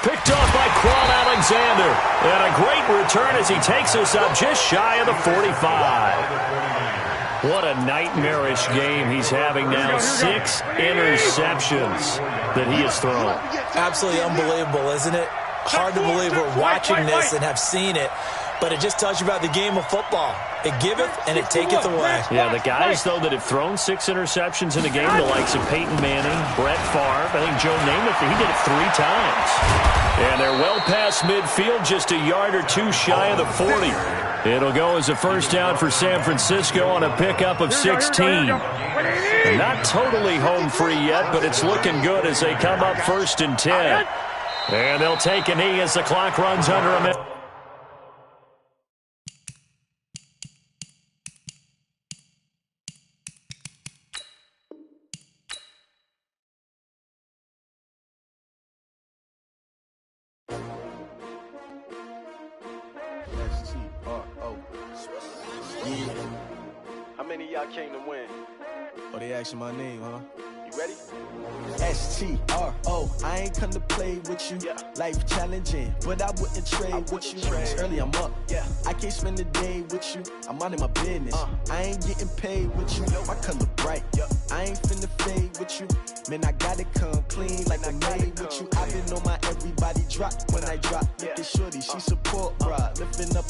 [SPEAKER 1] Picked off by Quan Alexander. And a great return as he takes us up just shy of the 45. What a nightmarish game he's having now. 6 interceptions that he has thrown.
[SPEAKER 3] Absolutely unbelievable, isn't it? Hard to believe we're watching this and have seen it, but it just tells you about the game of football. It giveth and it taketh away.
[SPEAKER 1] Yeah, the guys, though, that have thrown 6 interceptions in a game, the likes of Peyton Manning, Brett Favre, I think Joe Namath, he did it 3 times. And they're well past midfield, just a yard or 2 shy of the 40. It'll go as a 1st down for San Francisco on a pickup of 16. Not totally home free yet, but it's looking good as they come up 1st and 10. And they'll take a knee as the clock runs under a minute.
[SPEAKER 8] How many of y'all came to win?
[SPEAKER 9] Oh, they asking my name, huh?
[SPEAKER 8] You
[SPEAKER 7] ready? S-T-R-O, I ain't come to play with you. Life challenging, but I wouldn't trade with you. It's early, I'm up. I can't spend the day with you. I'm minding my business. I ain't getting paid with you. My color bright. I ain't finna fade with you. Man, I gotta come clean like I'm made with you. I've been on my everybody drop when I drop. Look at shorty, she support ride. Lifting up,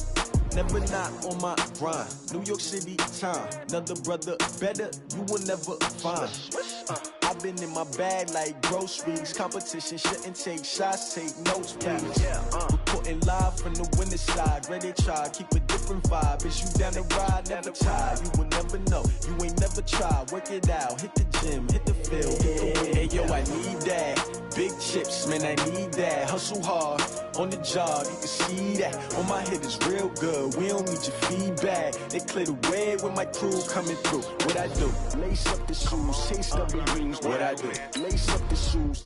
[SPEAKER 7] never not on my grind. New York City time, another brother better, you will never find. I've been in my bag like groceries. Competition shouldn't take shots, take notes, please. Reporting live from the winning side. Ready to try, keep a different vibe. Is you down the ride, never tired. You will never know, you ain't never tried. Work it out, hit the gym, hit the field, hit the win. Hey yo, I need that. Big chips, man, I need that. Hustle hard, on the job, you can see that. On my head is real good, we don't need your feedback. They clear the way with my crew coming through. What I do? Lace up the shoes, taste of the rings. What I do? Lace up the shoes.